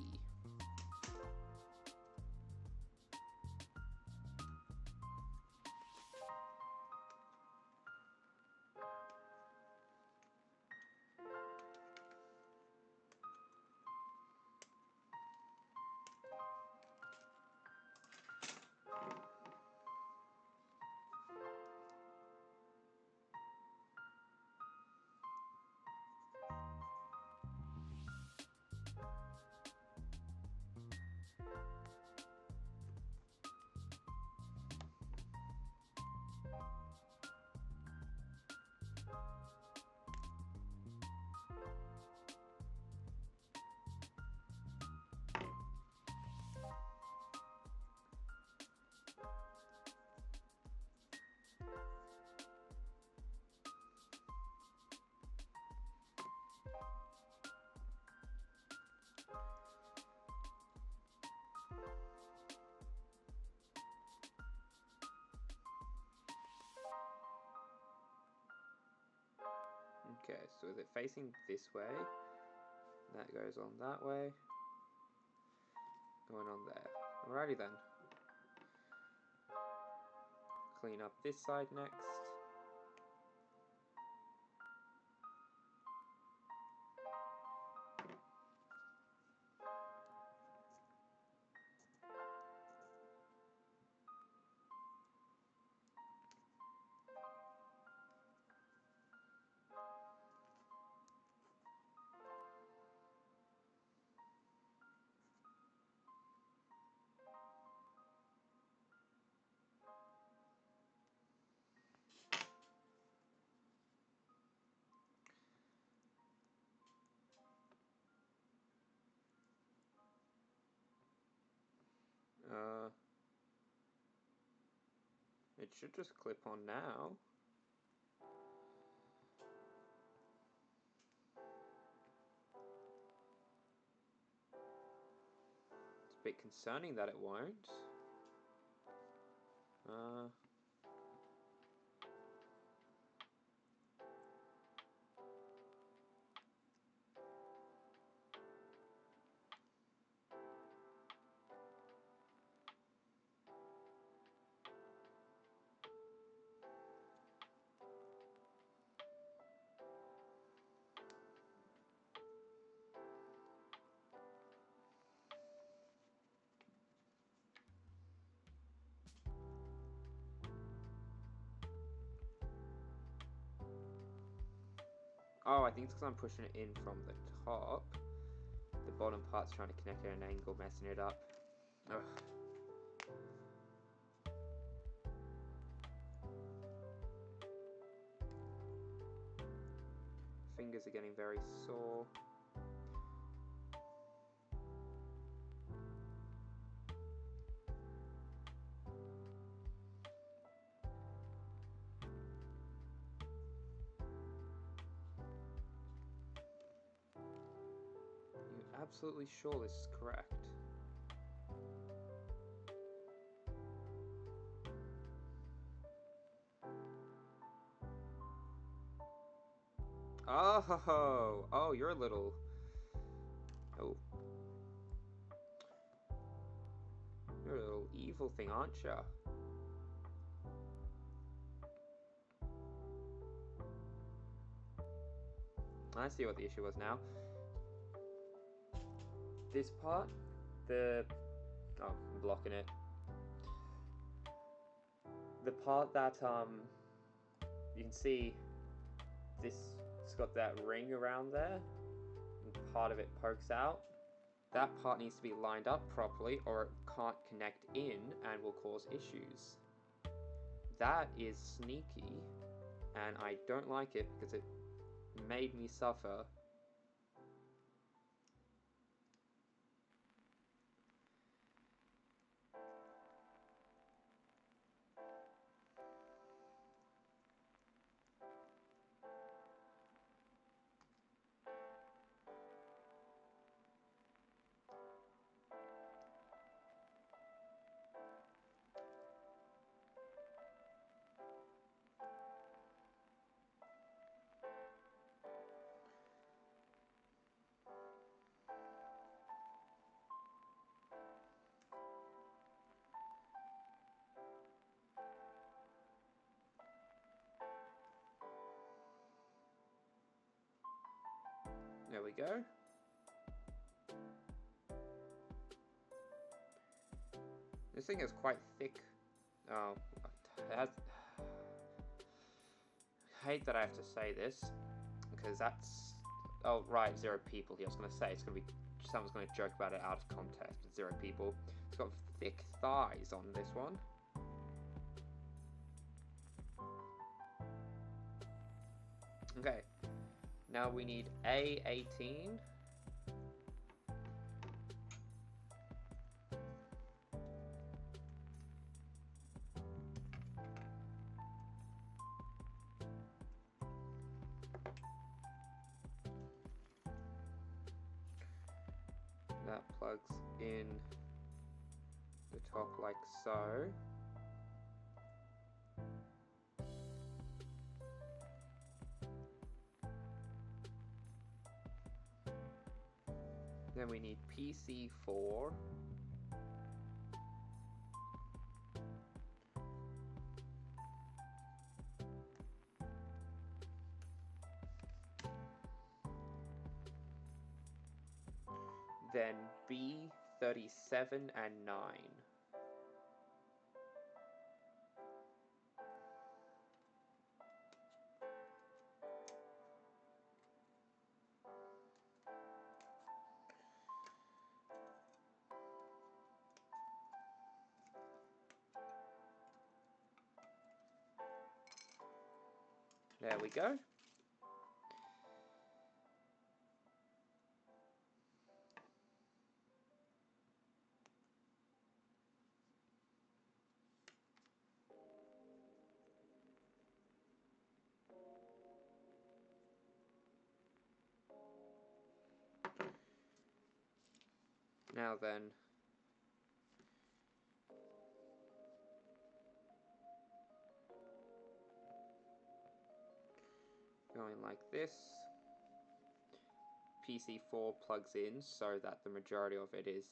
A: Okay, so is it facing this way? That goes on that way. Going on there. Alrighty then. Clean up this side next. It should just clip on now. It's a bit concerning that it won't. Oh, I think it's because I'm pushing it in from the top. The bottom part's trying to connect at an angle, messing it up. Ugh. Fingers are getting very sore. You absolutely sure this is correct. Oh, oh, you're a little... Oh. You're a little evil thing, aren't you? I see what the issue was now. This part, oh, I'm blocking it. The part that, you can see this, it's got that ring around there, and part of it pokes out. That part needs to be lined up properly or it can't connect in and will cause issues. That is sneaky, and I don't like it because it made me suffer. There we go. This thing is quite thick. Oh, it has... I hate that I have to say this, because that's... Oh, right, 0 people here. I was going to say, it's going to be... Someone's going to joke about it out of context, but 0 people. It's got thick thighs on this one. Okay. Now we need A18. That plugs in the top like so. Then we need PC4. Then B37 and 9. There we go. Now then, going like this. PC4 plugs in so that the majority of it is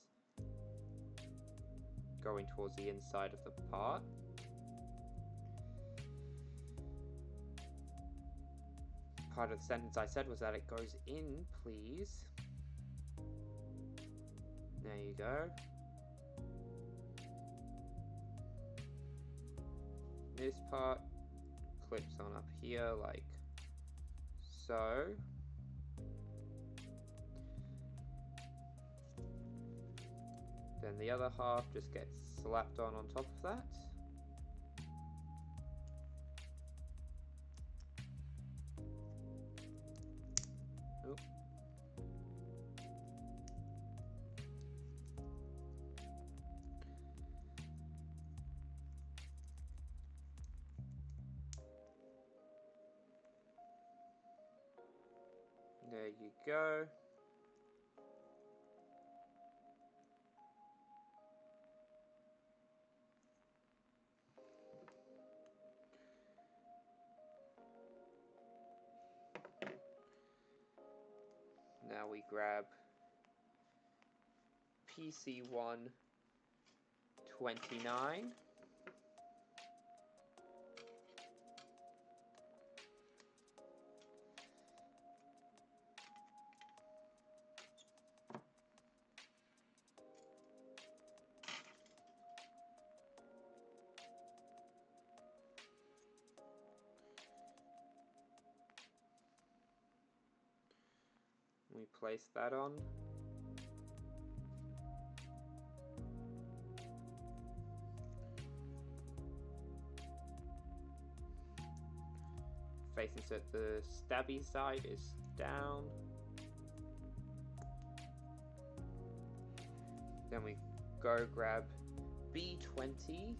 A: going towards the inside of the part. Part of the sentence I said was that it goes in, please. There you go. This part clips on up here like so. Then the other half just gets slapped on top of that. Oop. There you go. Now we grab PC1 29. We place that on. Facing so that the stabby side is down. Then we go grab B20.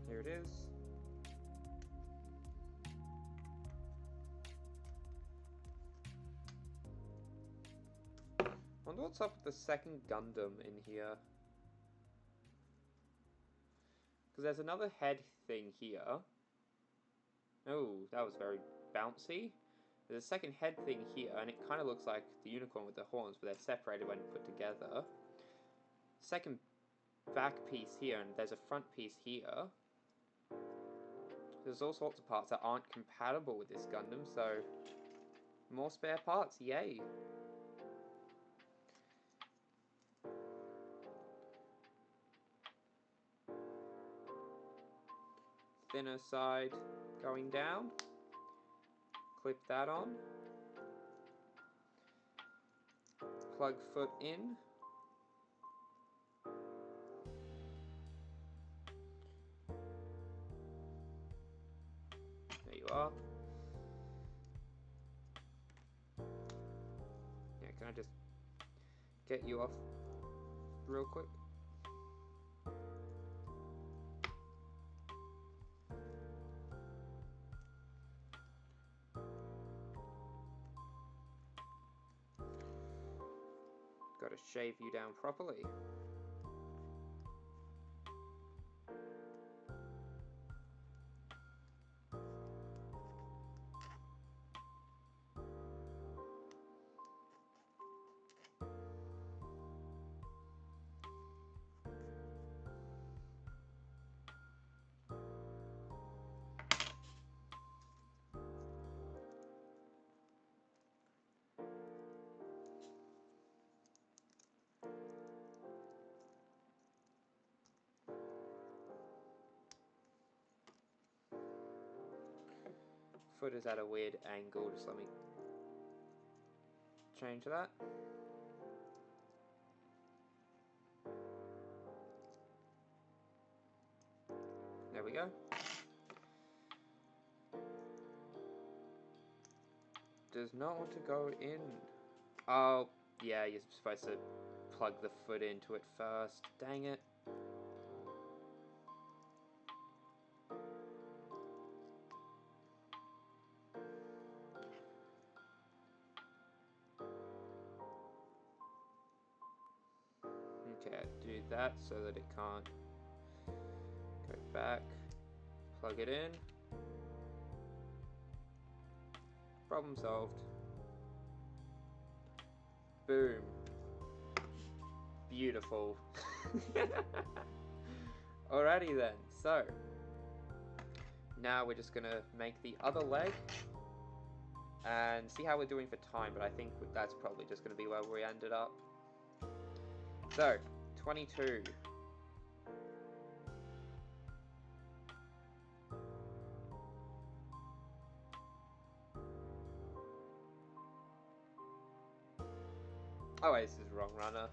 A: Here it is. I wonder what's up with the second Gundam in here. Because there's another head thing here. Oh, that was very bouncy. There's a second head thing here, and it kind of looks like the unicorn with the horns, but they're separated when put together. Second back piece here, and there's a front piece here. There's all sorts of parts that aren't compatible with this Gundam, so more spare parts, yay! Thinner side going down. Clip that on. Plug foot in. There you are. Yeah, can I just get you off real quick? Got to shave you down properly. Foot is at a weird angle, just let me change that. There we go. Does not want to go in. Oh, yeah, you're supposed to plug the foot into it first. Dang it. Okay, do that so that it can't go back. Plug it in. Problem solved. Boom. Beautiful. Alrighty then, so now we're just gonna make the other leg and see how we're doing for time, but I think that's probably just gonna be where we ended up. So, 22. Oh wait, this is the wrong runner.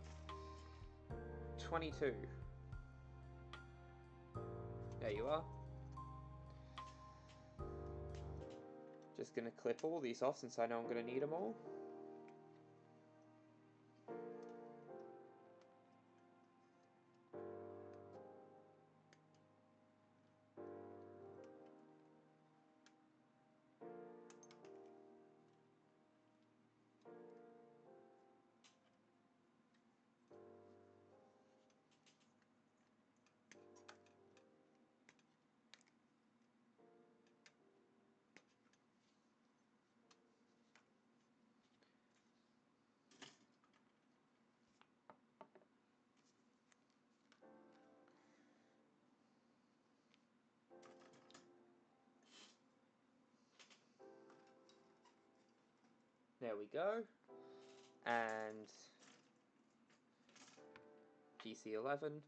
A: 22. There you are. Just gonna clip all these off since I know I'm gonna need them all. There we go. And GC11.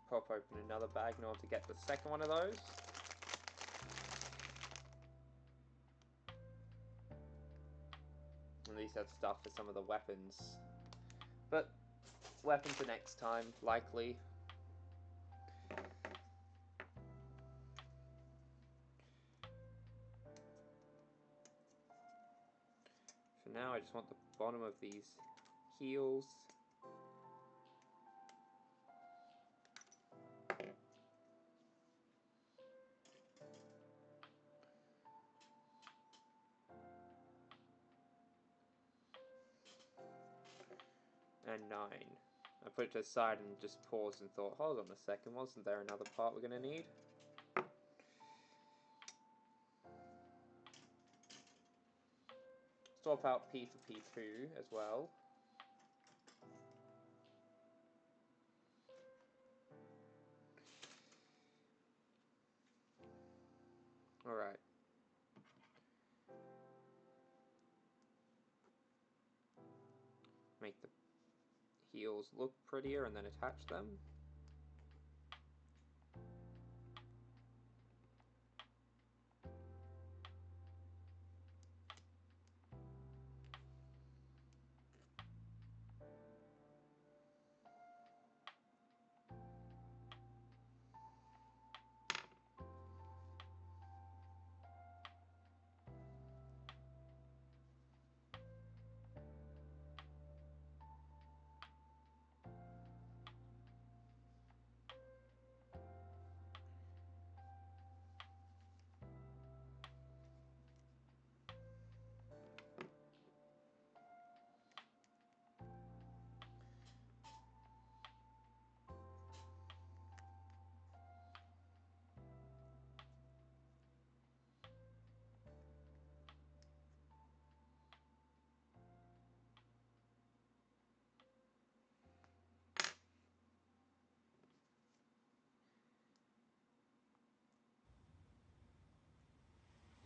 A: Pop open another bag in order to get the second one of those. And these have stuff for some of the weapons. But weapons for next time, likely. For now, I just want the bottom of these heels. And 9. I put it to the side and just paused and thought, hold on a second, wasn't there another part we're going to need? Swap out P for P2 as well. Alright. Make the heels look prettier and then attach them.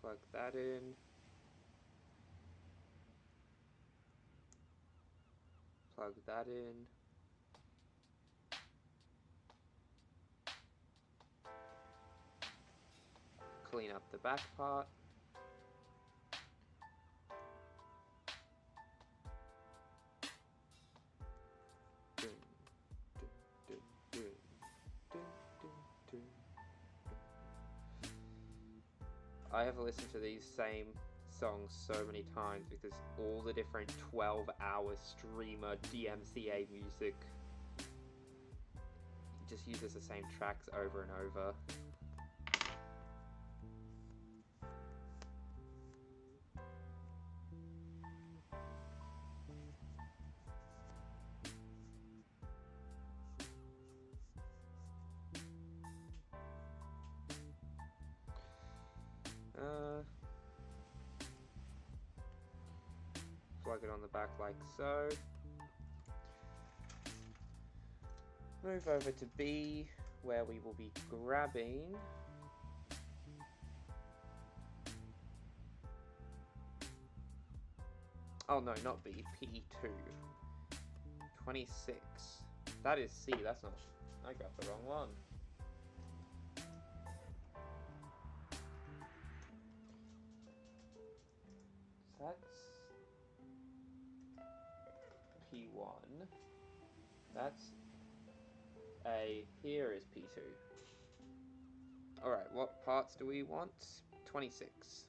A: Plug that in. Plug that in. Clean up the back part. I have listened to these same songs so many times because all the different 12-hour streamer DMCA music just uses the same tracks over and over. Plug it on the back like so. Move over to B, where we will be grabbing oh no, not B, P2. 26. That is C, that's not... I got the wrong one. So that's P1. That's A. Here is P2. Alright, what parts do we want? 26.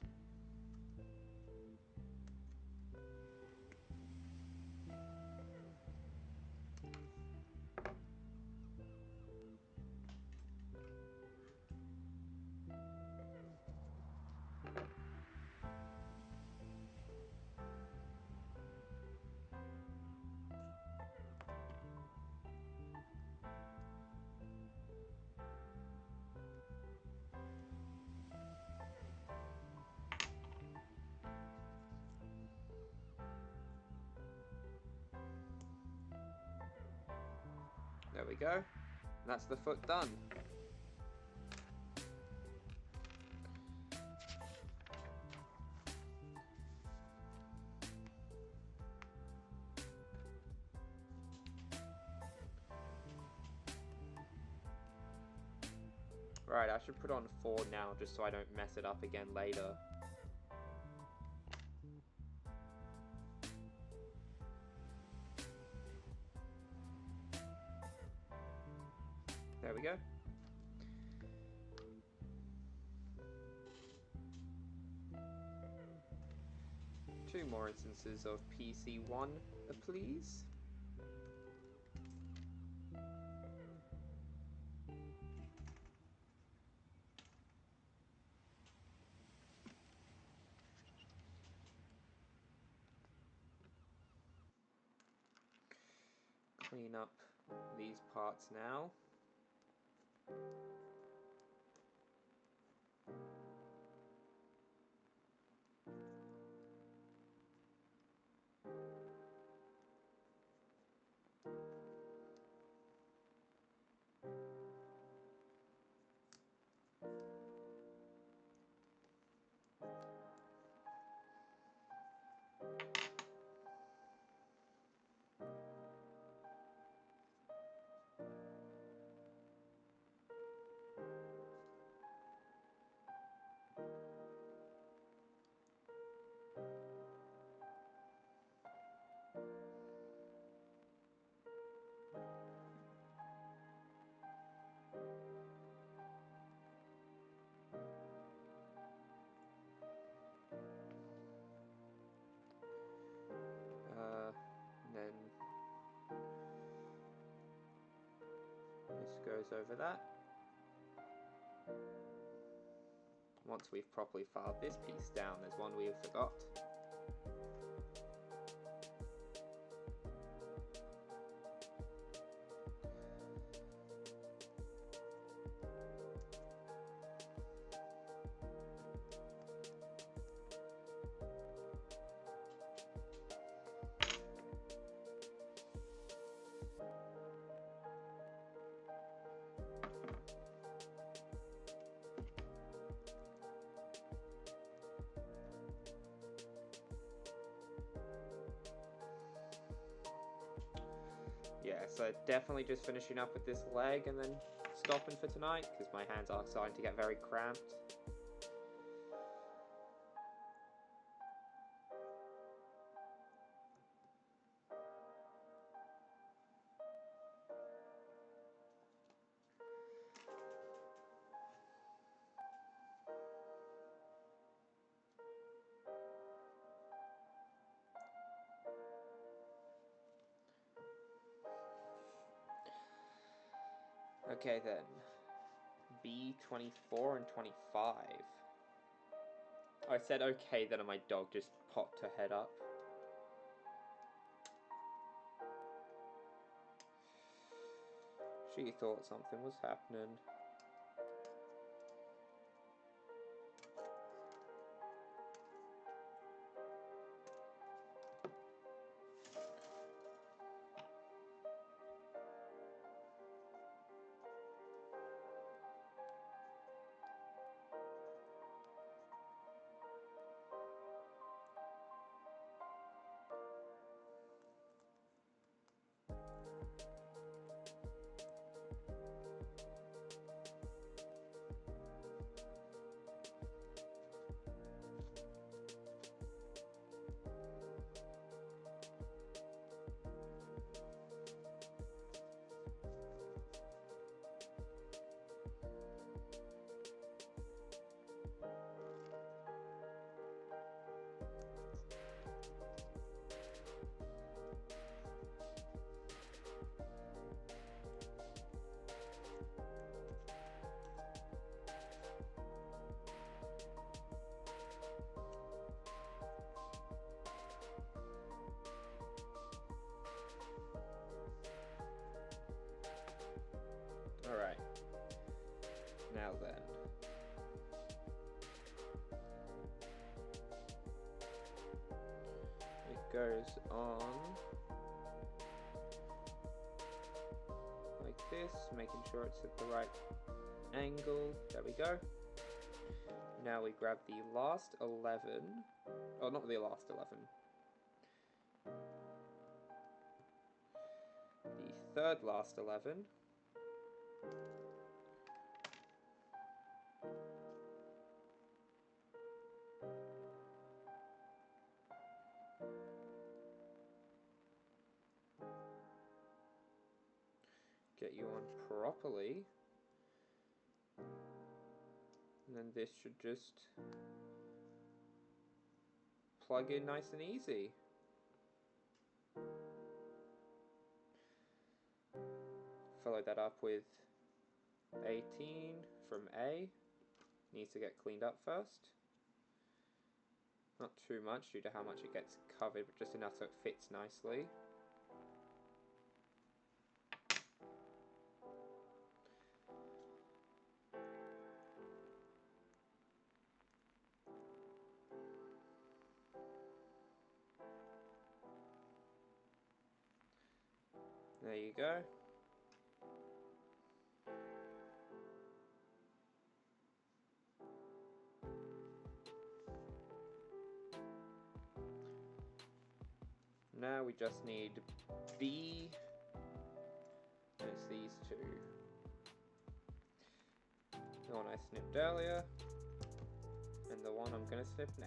A: we go. And that's the foot done. Right, I should put on 4 now just so I don't mess it up again later. There we go. Two more instances of PC1, please. Clean up these parts now. And then this goes over that. Once we've properly filed this piece down, there's one we forgot. Yeah, so definitely just finishing up with this leg and then stopping for tonight, because my hands are starting to get very cramped. Okay then, B24 and 25. I said okay then, and my dog just popped her head up. She thought something was happening. Alright. Now then. It goes on like this, making sure it's at the right angle. There we go. Now we grab the last 11. Oh, not the last 11. The third last 11. Get you on properly. And then this should just plug in nice and easy. Follow that up with 18 from A. Needs to get cleaned up first. Not too much due to how much it gets covered, but just enough so it fits nicely. There you go. Now we just need B. There's these two. The one I snipped earlier, and the one I'm gonna snip now.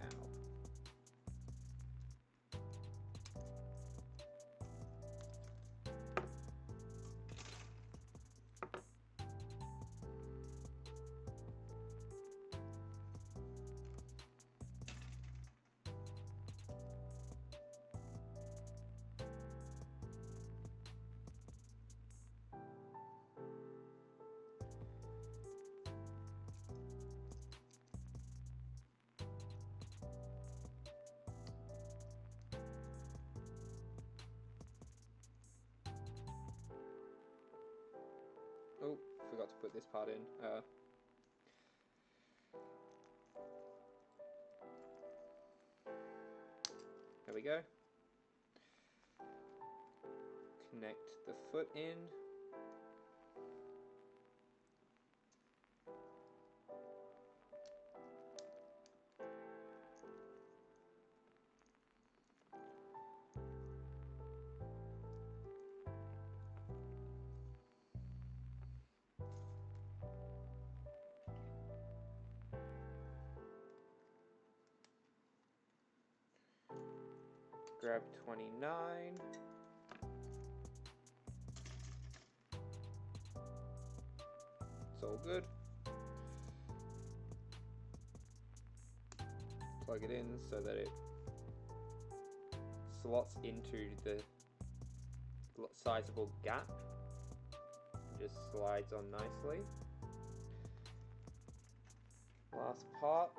A: Oh, forgot to put this part in. There we go. Connect the foot in. Grab 29. It's all good. Plug it in so that it slots into the sizable gap. Just slides on nicely. Last part.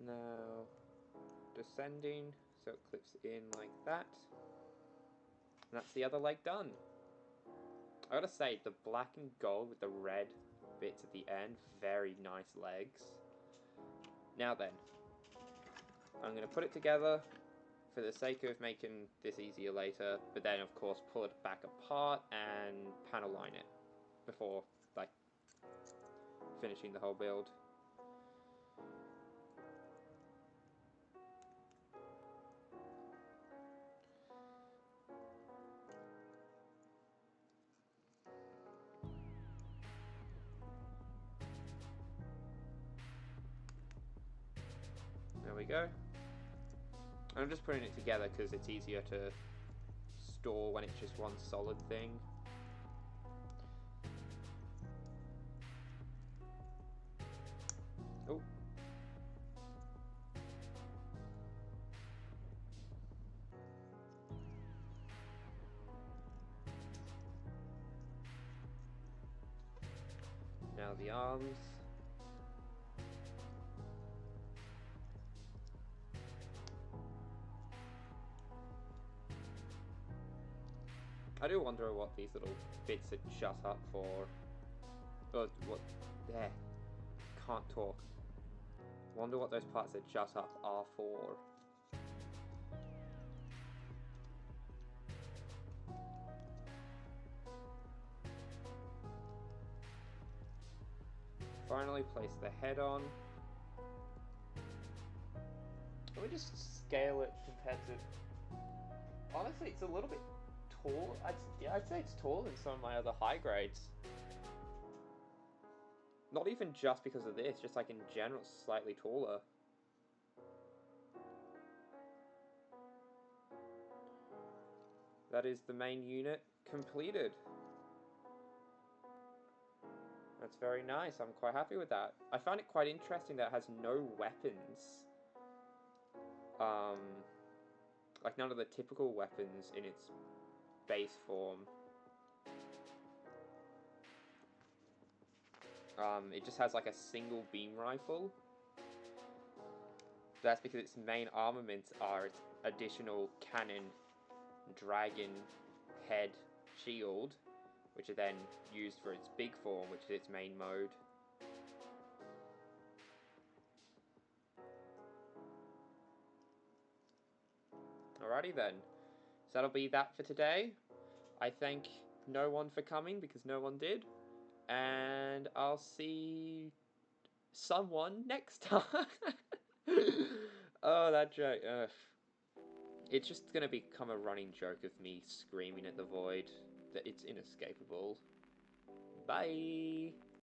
A: Now descending, so it clips in like that. And that's the other leg done. I gotta say, the black and gold with the red bits at the end, very nice legs. Now then, I'm gonna put it together for the sake of making this easier later, but then of course pull it back apart and panel line it before like finishing the whole build. There we go. I'm just putting it together because it's easier to store when it's just one solid thing. Oh. out the arms. I do wonder what these little bits are shut up for. Or what? There. Can't talk. Wonder what those parts that shut up are for. Finally place the head on. Let me just scale it compared to... Honestly, it's a little bit tall. I'd say it's taller than some of my other high grades. Not even just because of this, just like in general, slightly taller. That is the main unit completed. That's very nice. I'm quite happy with that. I found it quite interesting that it has no weapons. Like none of the typical weapons in its base form. It just has like a single beam rifle. That's because its main armaments are its additional cannon, dragon, head, shield, which are then used for its big form, which is its main mode. Alrighty then. So that'll be that for today. I thank no one for coming because no one did. And I'll see someone next time. Oh, that joke. Ugh. It's just gonna become a running joke of me screaming at the void that it's inescapable. Bye!